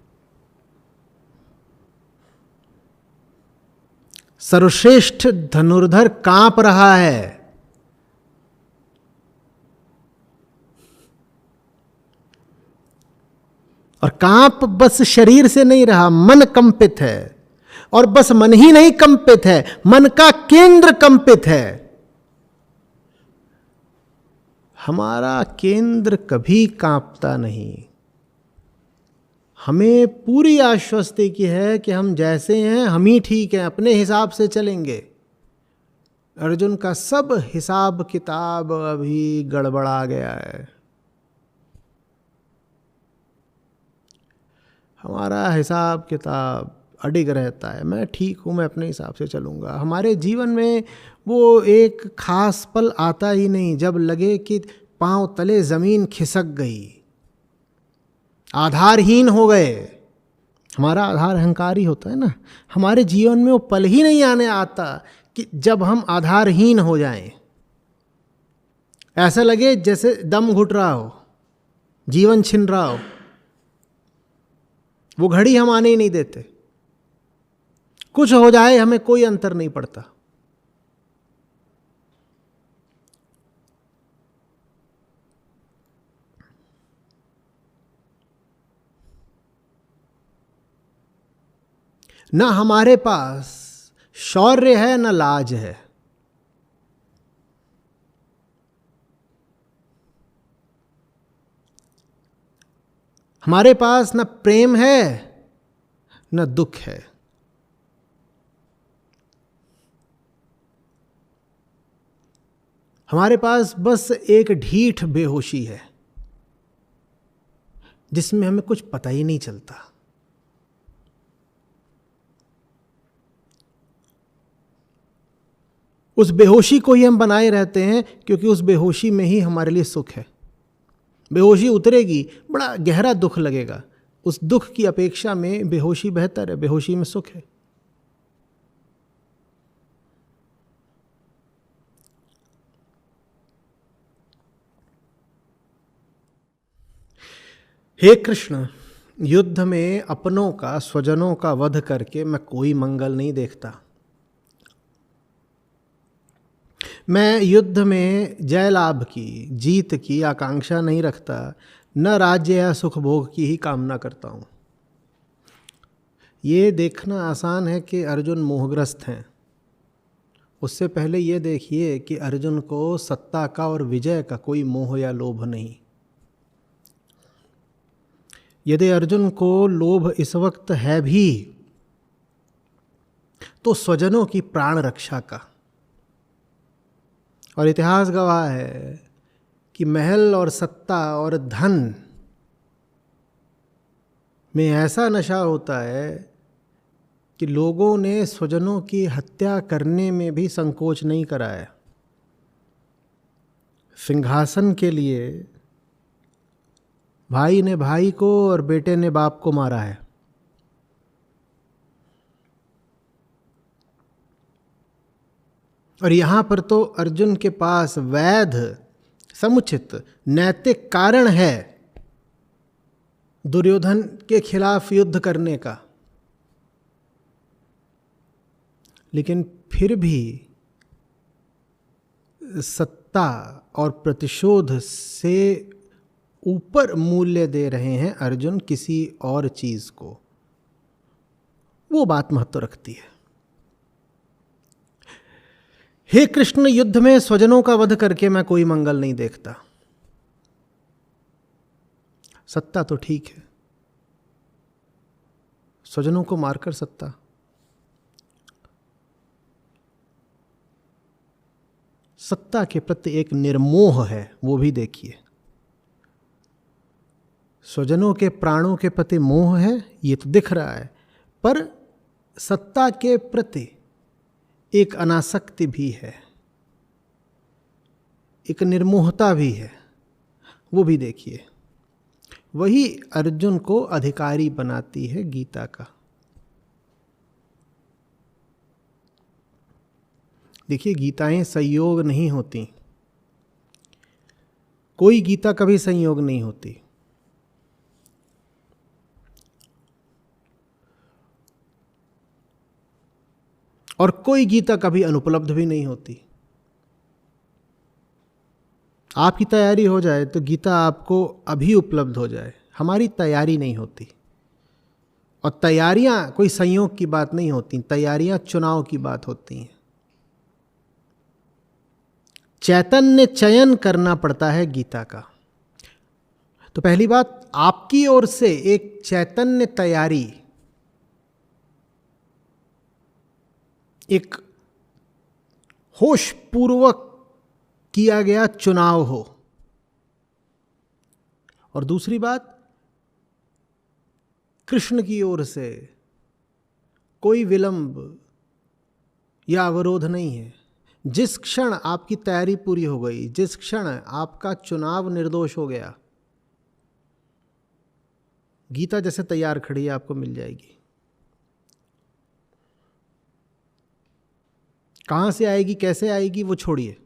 सर्वश्रेष्ठ धनुर्धर कांप रहा है। और कांप बस शरीर से नहीं रहा, मन कंपित है। और बस मन ही नहीं कंपित है, मन का केंद्र कंपित है। हमारा केंद्र कभी कांपता नहीं। हमें पूरी आश्वस्ति की है कि हम जैसे हैं हम ही ठीक हैं, अपने हिसाब से चलेंगे। अर्जुन का सब हिसाब किताब अभी गड़बड़ा गया है। हमारा हिसाब किताब अडिग रहता है। मैं ठीक हूँ, मैं अपने हिसाब से चलूँगा। हमारे जीवन में वो एक खास पल आता ही नहीं जब लगे कि पांव तले ज़मीन खिसक गई, आधारहीन हो गए। हमारा आधार अहंकार ही होता है ना। हमारे जीवन में वो पल ही नहीं आने आता कि जब हम आधारहीन हो जाएं। ऐसा लगे जैसे दम घुट रहा हो, जीवन छिन रहा हो। वो घड़ी हम आने ही नहीं देते। कुछ हो जाए हमें कोई अंतर नहीं पड़ता। ना हमारे पास शौर्य है न लाज है। हमारे पास न प्रेम है न दुख है। हमारे पास बस एक ढीठ बेहोशी है जिसमें हमें कुछ पता ही नहीं चलता। उस बेहोशी को ही हम बनाए रहते हैं क्योंकि उस बेहोशी में ही हमारे लिए सुख है। बेहोशी उतरेगी, बड़ा गहरा दुख लगेगा। उस दुख की अपेक्षा में बेहोशी बेहतर है, बेहोशी में सुख है। हे कृष्ण, युद्ध में अपनों का, स्वजनों का वध करके मैं कोई मंगल नहीं देखता। मैं युद्ध में जय लाभ की, जीत की आकांक्षा नहीं रखता, न राज्य या सुख भोग की ही कामना करता हूँ। ये देखना आसान है कि अर्जुन मोहग्रस्त हैं। उससे पहले ये देखिए कि अर्जुन को सत्ता का और विजय का कोई मोह या लोभ नहीं। यदि अर्जुन को लोभ इस वक्त है भी तो स्वजनों की प्राण रक्षा का। और इतिहास गवाह है कि महल और सत्ता और धन में ऐसा नशा होता है कि लोगों ने स्वजनों की हत्या करने में भी संकोच नहीं करा है। सिंहासन के लिए भाई ने भाई को और बेटे ने बाप को मारा है। और यहाँ पर तो अर्जुन के पास वैध, समुचित, नैतिक कारण है दुर्योधन के खिलाफ युद्ध करने का। लेकिन फिर भी सत्ता और प्रतिशोध से ऊपर मूल्य दे रहे हैं अर्जुन किसी और चीज को। वो बात महत्व रखती है। हे कृष्ण, युद्ध में स्वजनों का वध करके मैं कोई मंगल नहीं देखता। सत्ता तो ठीक है, स्वजनों को मारकर सत्ता। सत्ता के प्रति एक निर्मोह है, वो भी देखिए। स्वजनों के प्राणों के प्रति मोह है, ये तो दिख रहा है, पर सत्ता के प्रति एक अनासक्ति भी है, एक निर्मोहता भी है, वो भी देखिए। वही अर्जुन को अधिकारी बनाती है गीता का। देखिए, गीताएं संयोग नहीं होती, कोई गीता कभी संयोग नहीं होती। और कोई गीता कभी अनुपलब्ध भी नहीं होती। आपकी तैयारी हो जाए तो गीता आपको अभी उपलब्ध हो जाए, हमारी तैयारी नहीं होती। और तैयारियां कोई संयोग की बात नहीं होती, तैयारियां चुनाव की बात होती हैं। चैतन्य चयन करना पड़ता है गीता का। तो पहली बात, आपकी ओर से एक चैतन्य तैयारी, एक होश पूर्वक किया गया चुनाव हो। और दूसरी बात, कृष्ण की ओर से कोई विलंब या अवरोध नहीं है। जिस क्षण आपकी तैयारी पूरी हो गई, जिस क्षण आपका चुनाव निर्दोष हो गया, गीता जैसे तैयार खड़ी आपको मिल जाएगी। कहाँ से आएगी, कैसे आएगी, वो छोड़िए।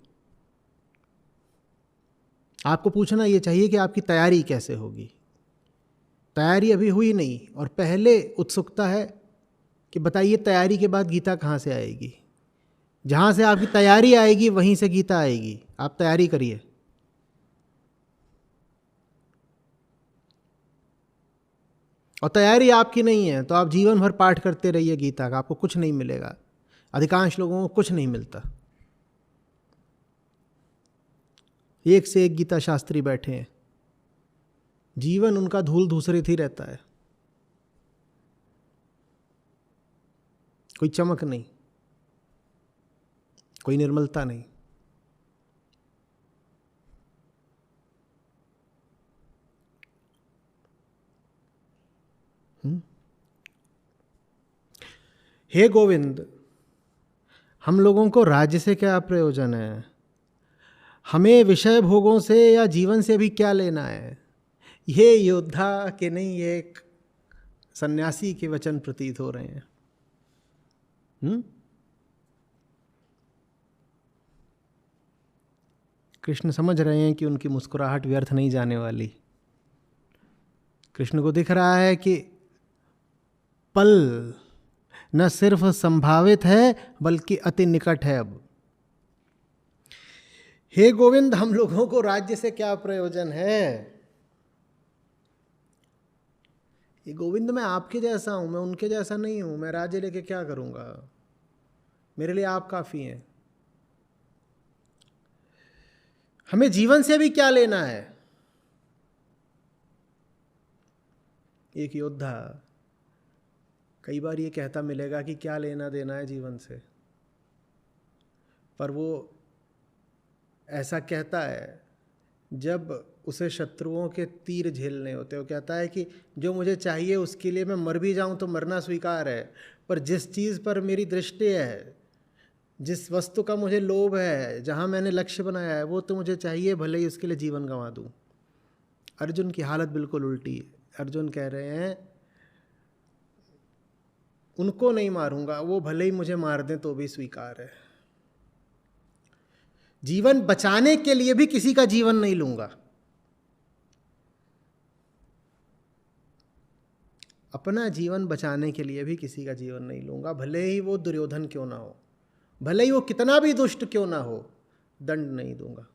आपको पूछना ये चाहिए कि आपकी तैयारी कैसे होगी। तैयारी अभी हुई नहीं और पहले उत्सुकता है कि बताइए तैयारी के बाद गीता कहाँ से आएगी। जहाँ से आपकी तैयारी आएगी वहीं से गीता आएगी। आप तैयारी करिए। और तैयारी आपकी नहीं है तो आप जीवन भर पाठ करते रहिए गीता का, आपको कुछ नहीं मिलेगा। अधिकांश लोगों को कुछ नहीं मिलता। एक से एक गीता शास्त्री बैठे हैं, जीवन उनका धूल धूसरित ही रहता है, कोई चमक नहीं, कोई निर्मलता नहीं। हे गोविंद, हम लोगों को राज्य से क्या प्रयोजन है? हमें विषय भोगों से या जीवन से भी क्या लेना है? ये योद्धा के नहीं, ये एक सन्यासी के वचन प्रतीत हो रहे हैं। कृष्ण समझ रहे हैं कि उनकी मुस्कुराहट व्यर्थ नहीं जाने वाली। कृष्ण को दिख रहा है कि पल न सिर्फ संभावित है बल्कि अति निकट है अब। हे गोविंद, हम लोगों को राज्य से क्या प्रयोजन है? ये गोविंद, मैं आपके जैसा हूं, मैं उनके जैसा नहीं हूं, मैं राज्य लेके क्या करूंगा? मेरे लिए आप काफी हैं। हमें जीवन से भी क्या लेना है? एक योद्धा कई बार ये कहता मिलेगा कि क्या लेना देना है जीवन से, पर वो ऐसा कहता है जब उसे शत्रुओं के तीर झेलने होते। वो कहता है कि जो मुझे चाहिए उसके लिए मैं मर भी जाऊं तो मरना स्वीकार है, पर जिस चीज़ पर मेरी दृष्टि है, जिस वस्तु का मुझे लोभ है, जहां मैंने लक्ष्य बनाया है, वो तो मुझे चाहिए, भले ही उसके लिए जीवन गंवा दूं। अर्जुन की हालत बिल्कुल उल्टी है। अर्जुन कह रहे हैं उनको नहीं मारूंगा, वो भले ही मुझे मार दें तो भी स्वीकार है। जीवन बचाने के लिए भी किसी का जीवन नहीं लूंगा, अपना जीवन बचाने के लिए भी किसी का जीवन नहीं लूंगा, भले ही वो दुर्योधन क्यों ना हो, भले ही वो कितना भी दुष्ट क्यों ना हो, दंड नहीं दूंगा।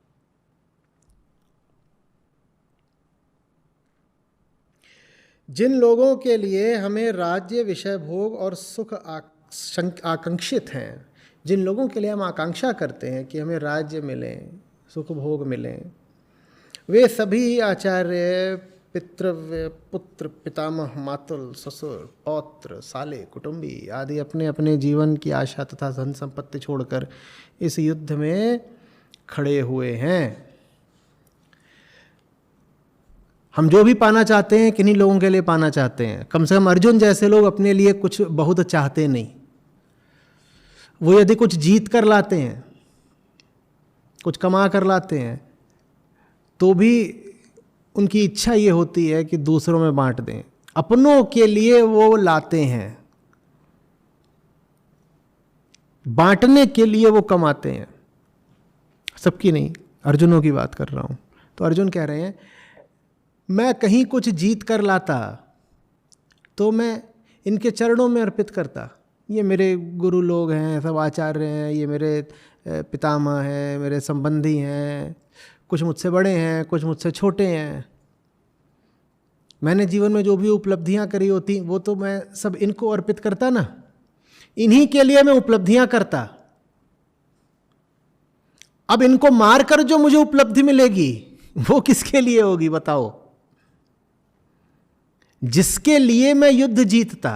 जिन लोगों के लिए हमें राज्य, विषय भोग और सुख आकांक्षित हैं, जिन लोगों के लिए हम आकांक्षा करते हैं कि हमें राज्य मिले, सुख भोग मिले, वे सभी आचार्य, पितृव्य, पुत्र, पितामह, मातुल, ससुर, पौत्र, साले, कुटुंबी आदि अपने अपने जीवन की आशा तथा धन संपत्ति छोड़कर इस युद्ध में खड़े हुए हैं। हम जो भी पाना चाहते हैं किन्हीं लोगों के लिए पाना चाहते हैं। कम से कम अर्जुन जैसे लोग अपने लिए कुछ बहुत चाहते नहीं। वो यदि कुछ जीत कर लाते हैं, कुछ कमा कर लाते हैं, तो भी उनकी इच्छा ये होती है कि दूसरों में बांट दें। अपनों के लिए वो लाते हैं, बांटने के लिए वो कमाते हैं। सबकी नहीं, अर्जुनों की बात कर रहा हूं। तो अर्जुन कह रहे हैं मैं कहीं कुछ जीत कर लाता तो मैं इनके चरणों में अर्पित करता। ये मेरे गुरु लोग हैं, सब आचार्य हैं, ये मेरे पितामह हैं, मेरे संबंधी हैं, कुछ मुझसे बड़े हैं, कुछ मुझसे छोटे हैं। मैंने जीवन में जो भी उपलब्धियां करी होती वो तो मैं सब इनको अर्पित करता ना, इन्हीं के लिए मैं उपलब्धियां करता। अब इनको मारकर जो मुझे उपलब्धि मिलेगी वो किसके लिए होगी बताओ? जिसके लिए मैं युद्ध जीतता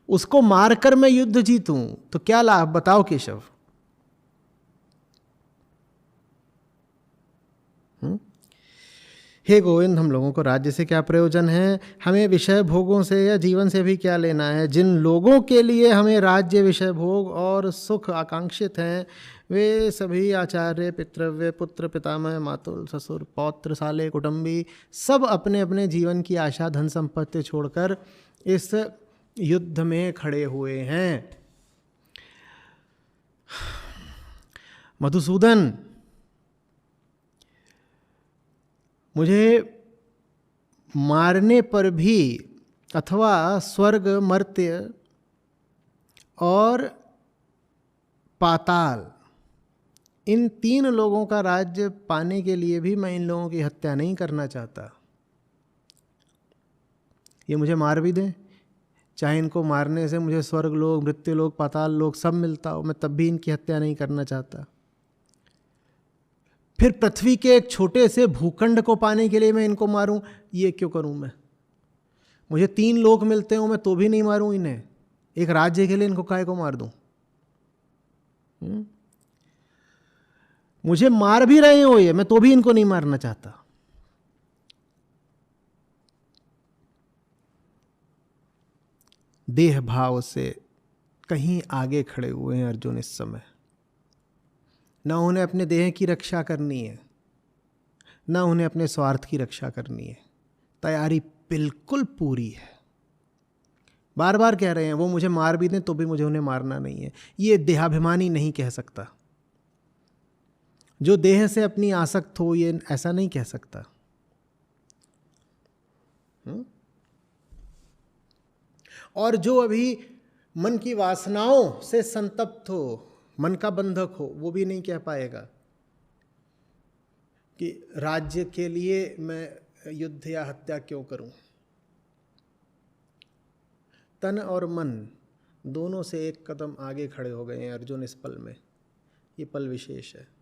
उसको मारकर मैं युद्ध जीतूं तो क्या लाभ बताओ केशव? हे गोविंद, हम लोगों को राज्य से क्या प्रयोजन है? हमें विषय भोगों से या जीवन से भी क्या लेना है? जिन लोगों के लिए हमें राज्य, विषय भोग और सुख आकांक्षित हैं, वे सभी आचार्य, पितृव्य, पुत्र, पितामह, मातुल, ससुर, पौत्र, साले, कुटुंबी सब अपने अपने जीवन की आशा, धन संपत्ति छोड़कर इस युद्ध में खड़े हुए हैं। मधुसूदन, मुझे मारने पर भी अथवा स्वर्ग, मर्त्य और पाताल, इन तीन लोगों का राज्य पाने के लिए भी मैं इन लोगों की हत्या नहीं करना चाहता। ये मुझे मार भी दें, चाहे इनको मारने से मुझे स्वर्ग लोक, मृत्यु लोक, पाताल लोक सब मिलता हो, मैं तब भी इनकी हत्या नहीं करना चाहता। फिर पृथ्वी के एक छोटे से भूखंड को पाने के लिए मैं इनको मारूं, ये क्यों करूं मैं? मुझे 3 लोक मिलते हो, मैं तो भी नहीं मारूं इन्हें। एक राज्य के लिए इनको काहे को मार दूं? मुझे मार भी रहे हो ये, मैं तो भी इनको नहीं मारना चाहता। देह भाव से कहीं आगे खड़े हुए हैं अर्जुन इस समय। न उन्हें अपने देह की रक्षा करनी है, न उन्हें अपने स्वार्थ की रक्षा करनी है। तैयारी बिल्कुल पूरी है। बार बार कह रहे हैं वो मुझे मार भी दें तो भी मुझे उन्हें मारना नहीं है। ये देहाभिमानी नहीं कह सकता। जो देह से अपनी आसक्त हो ये ऐसा नहीं कह सकता। और जो अभी मन की वासनाओं से संतप्त हो, मन का बंधक हो, वो भी नहीं कह पाएगा कि राज्य के लिए मैं युद्ध या हत्या क्यों करूं। तन और मन दोनों से एक कदम आगे खड़े हो गए हैं अर्जुन इस पल में। ये पल विशेष है।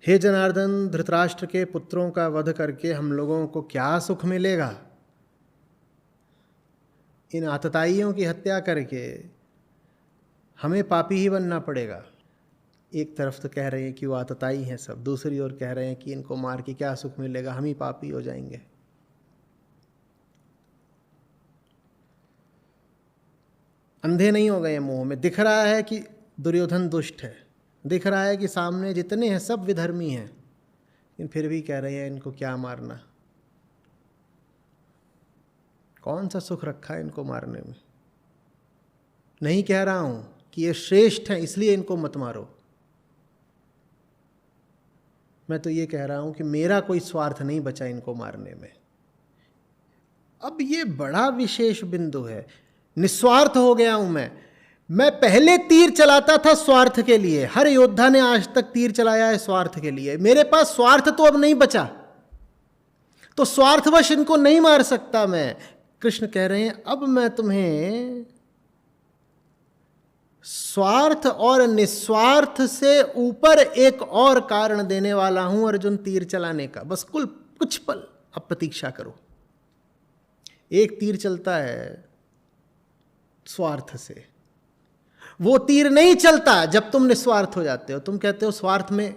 हे जनार्दन, धृतराष्ट्र के पुत्रों का वध करके हम लोगों को क्या सुख मिलेगा? इन आतताइयों की हत्या करके हमें पापी ही बनना पड़ेगा। एक तरफ तो कह रहे हैं कि वो आतताई हैं सब, दूसरी ओर कह रहे हैं कि इनको मार के क्या सुख मिलेगा, हम ही पापी हो जाएंगे। अंधे नहीं हो गए मोह में। दिख रहा है कि दुर्योधन दुष्ट है, दिख रहा है कि सामने जितने हैं सब विधर्मी हैं, लेकिन फिर भी कह रहे हैं इनको क्या मारना। कौन सा सुख रखा है इनको मारने में? नहीं कह रहा हूं कि ये श्रेष्ठ हैं इसलिए इनको मत मारो। मैं तो ये कह रहा हूं कि मेरा कोई स्वार्थ नहीं बचा इनको मारने में। अब ये बड़ा विशेष बिंदु है। निस्वार्थ हो गया हूं मैं पहले तीर चलाता था स्वार्थ के लिए। हर योद्धा ने आज तक तीर चलाया है स्वार्थ के लिए। मेरे पास स्वार्थ तो अब नहीं बचा, तो स्वार्थवश इनको नहीं मार सकता मैं। कृष्ण कह रहे हैं अब मैं तुम्हें स्वार्थ और निस्वार्थ से ऊपर एक और कारण देने वाला हूं अर्जुन तीर चलाने का। बस कुछ पल अब प्रतीक्षा करो। एक तीर चलता है स्वार्थ से, वो तीर नहीं चलता जब तुम निस्वार्थ हो जाते हो। तुम कहते हो स्वार्थ में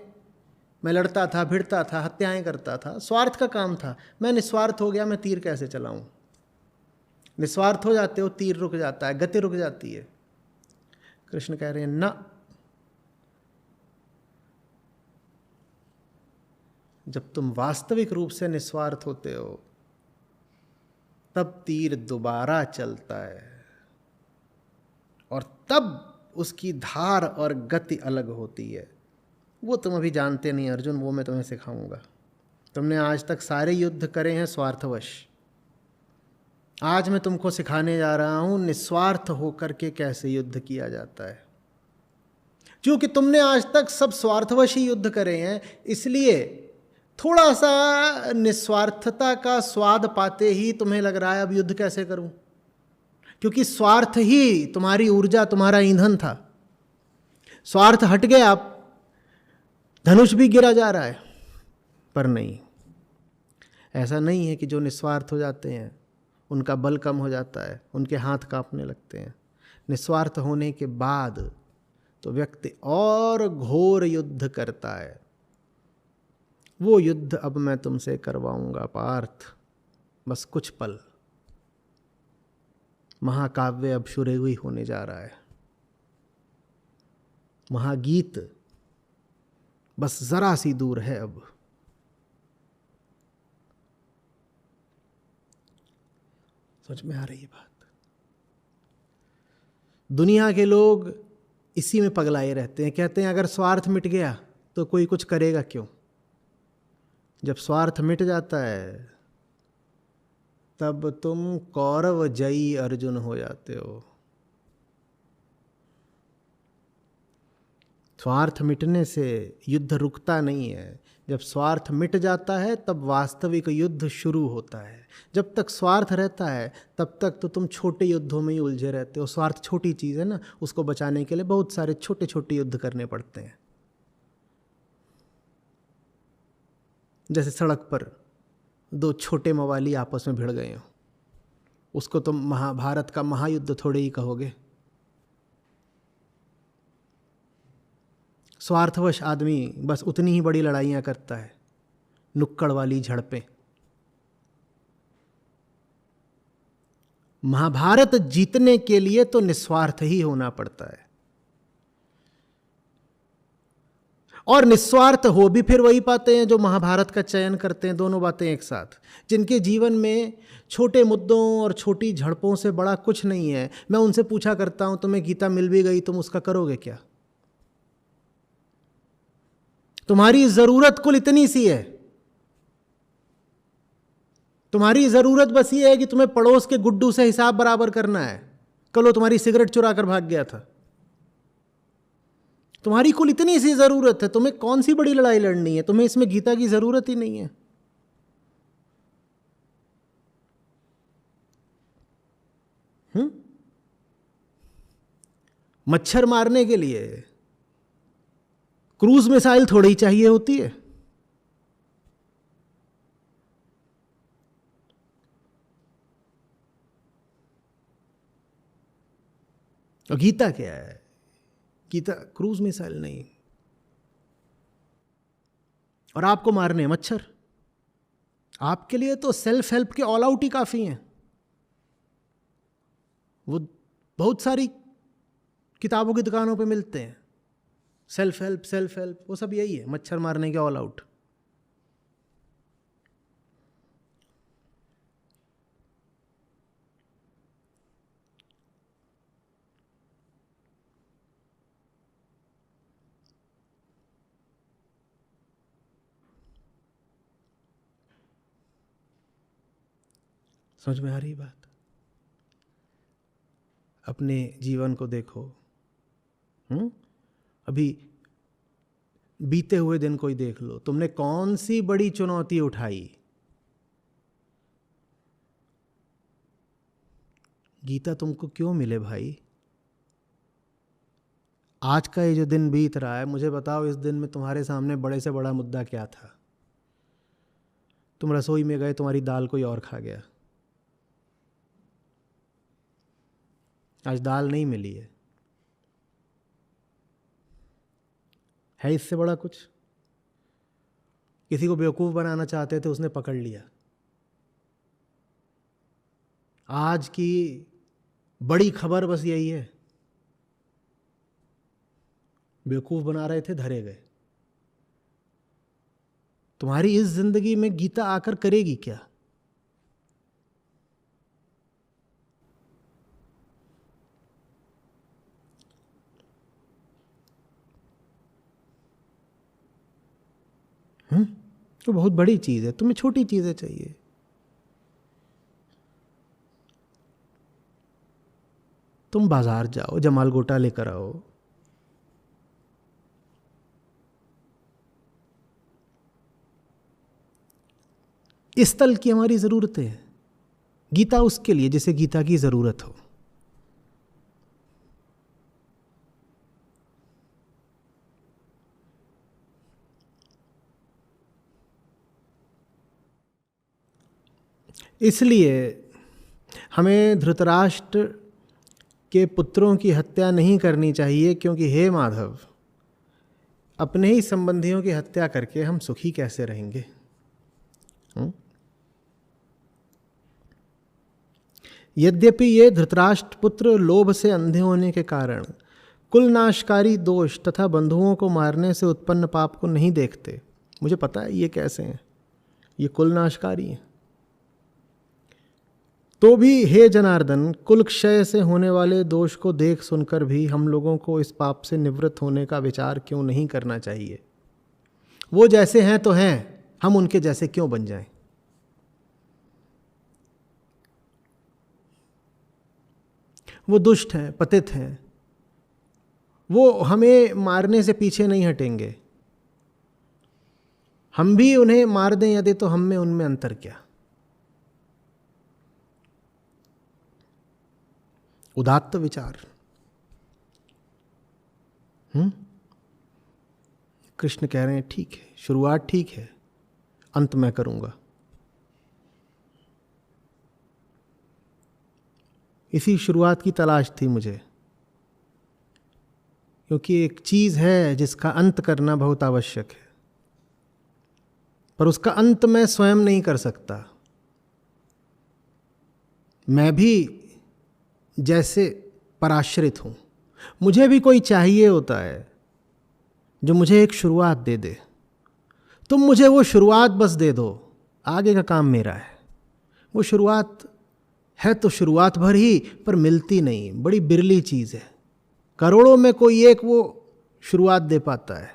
मैं लड़ता था, भिड़ता था, हत्याएं करता था, स्वार्थ का काम था। मैं निस्वार्थ हो गया, मैं तीर कैसे चलाऊं? निस्वार्थ हो जाते हो, तीर रुक जाता है, गति रुक जाती है। कृष्ण कह रहे हैं ना, जब तुम वास्तविक रूप से निस्वार्थ होते हो तब तीर दोबारा चलता है और तब उसकी धार और गति अलग होती है। वो तुम अभी जानते नहीं अर्जुन, वो मैं तुम्हें सिखाऊंगा। तुमने आज तक सारे युद्ध करे हैं स्वार्थवश। आज मैं तुमको सिखाने जा रहा हूं निस्वार्थ होकर के कैसे युद्ध किया जाता है। क्योंकि तुमने आज तक सब स्वार्थवश ही युद्ध करे हैं, इसलिए थोड़ा सा निस्वार्थता का स्वाद पाते ही तुम्हें लग रहा है अब युद्ध कैसे करूं, क्योंकि स्वार्थ ही तुम्हारी ऊर्जा, तुम्हारा ईंधन था। स्वार्थ हट गया, अब धनुष भी गिरा जा रहा है। पर नहीं, ऐसा नहीं है कि जो निस्वार्थ हो जाते हैं उनका बल कम हो जाता है, उनके हाथ कांपने लगते हैं। निस्वार्थ होने के बाद तो व्यक्ति और घोर युद्ध करता है। वो युद्ध अब मैं तुमसे करवाऊंगा पार्थ, बस कुछ पल। महाकाव्य अब शुरू ही होने जा रहा है। महागीत बस जरा सी दूर है अब। समझ में आ रही है बात? दुनिया के लोग इसी में पगलाए रहते हैं। कहते हैं अगर स्वार्थ मिट गया तो कोई कुछ करेगा क्यों। जब स्वार्थ मिट जाता है तब तुम कौरव जयी अर्जुन हो जाते हो। स्वार्थ मिटने से युद्ध रुकता नहीं है। जब स्वार्थ मिट जाता है तब वास्तविक युद्ध शुरू होता है। जब तक स्वार्थ रहता है तब तक तो तुम छोटे युद्धों में ही उलझे रहते हो। स्वार्थ छोटी चीज़ है ना, उसको बचाने के लिए बहुत सारे छोटे छोटे युद्ध करने पड़ते हैं। जैसे सड़क पर दो छोटे मवाली आपस में भिड़ गए हो, उसको तुम महाभारत का महायुद्ध थोड़े ही कहोगे। स्वार्थवश आदमी बस उतनी ही बड़ी लड़ाइयाँ करता है, नुक्कड़ वाली झड़पें। महाभारत जीतने के लिए तो निस्वार्थ ही होना पड़ता है, और निस्वार्थ हो भी फिर वही पाते हैं जो महाभारत का चयन करते हैं। दोनों बातें एक साथ, जिनके जीवन में छोटे मुद्दों और छोटी झड़पों से बड़ा कुछ नहीं है। मैं उनसे पूछा करता हूं, तुम्हें गीता मिल भी गई, तुम उसका करोगे क्या? तुम्हारी जरूरत कुल इतनी सी है, तुम्हारी जरूरत बस ये है कि तुम्हें पड़ोस के गुड्डू से हिसाब बराबर करना है। कल वो तुम्हारी सिगरेट चुरा कर भाग गया था। तुम्हारी कुल इतनी सी जरूरत है, तुम्हें कौन सी बड़ी लड़ाई लड़नी है? तुम्हें इसमें गीता की जरूरत ही नहीं है। मच्छर मारने के लिए क्रूज मिसाइल थोड़ी ही चाहिए होती है। और गीता क्या है? गीता क्रूज मिसाइल नहीं। और आपको मारने हैं मच्छर। आपके लिए तो सेल्फ हेल्प के ऑल आउट ही काफी हैं। वो बहुत सारी किताबों की दुकानों पे मिलते हैं, सेल्फ हेल्प, वो सब यही है, मच्छर मारने के ऑल आउट। समझ में आ रही बात? अपने जीवन को देखो। अभी बीते हुए दिन को ही देख लो, तुमने कौन सी बड़ी चुनौती उठाई? गीता तुमको क्यों मिले भाई? आज का ये जो दिन बीत रहा है, मुझे बताओ इस दिन में तुम्हारे सामने बड़े से बड़ा मुद्दा क्या था? तुम रसोई में गए, तुम्हारी दाल कोई और खा गया। आज दाल नहीं मिली है इससे बड़ा कुछ? किसी को बेवकूफ़ बनाना चाहते थे, उसने पकड़ लिया। आज की बड़ी खबर बस यही है, बेवकूफ़ बना रहे थे, धरे गए। तुम्हारी इस जिंदगी में गीता आकर करेगी क्या? तो बहुत बड़ी चीज़ है, तुम्हें छोटी चीज़ें चाहिए। तुम बाजार जाओ, जमाल गोटा लेकर आओ, इस तल की हमारी ज़रूरत है। गीता उसके लिए जिसे गीता की ज़रूरत हो। इसलिए हमें धृतराष्ट्र के पुत्रों की हत्या नहीं करनी चाहिए, क्योंकि हे माधव, अपने ही संबंधियों की हत्या करके हम सुखी कैसे रहेंगे? यद्यपि ये धृतराष्ट्र पुत्र लोभ से अंधे होने के कारण कुलनाशकारी दोष तथा बंधुओं को मारने से उत्पन्न पाप को नहीं देखते। मुझे पता है ये कैसे हैं, ये कुलनाशकारी हैं। तो भी हे जनार्दन, कुल क्षय से होने वाले दोष को देख सुनकर भी हम लोगों को इस पाप से निवृत्त होने का विचार क्यों नहीं करना चाहिए? वो जैसे हैं तो हैं, हम उनके जैसे क्यों बन जाएं? वो दुष्ट हैं, पतित हैं, वो हमें मारने से पीछे नहीं हटेंगे। हम भी उन्हें मार दें यदि तो हम में उनमें अंतर क्या। उदात्त विचार। कृष्ण कह रहे हैं ठीक है, शुरुआत ठीक है, अंत मैं करूंगा। इसी शुरुआत की तलाश थी मुझे, क्योंकि एक चीज है जिसका अंत करना बहुत आवश्यक है, पर उसका अंत मैं स्वयं नहीं कर सकता। मैं भी जैसे पराश्रित हूं, मुझे भी कोई चाहिए होता है जो मुझे एक शुरुआत दे दे। तुम मुझे वो शुरुआत बस दे दो, आगे का काम मेरा है। वो शुरुआत है तो शुरुआत भर ही, पर मिलती नहीं, बड़ी बिरली चीज है। करोड़ों में कोई एक वो शुरुआत दे पाता है।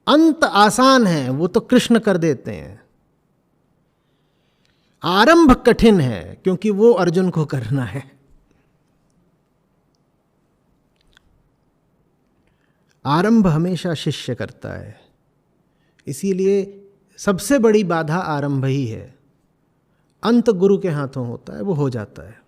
अंत आसान है, वो तो कृष्ण कर देते हैं। आरंभ कठिन है, क्योंकि वो अर्जुन को करना है। आरंभ हमेशा शिष्य करता है, इसीलिए सबसे बड़ी बाधा आरंभ ही है। अंत गुरु के हाथों होता है, वो हो जाता है।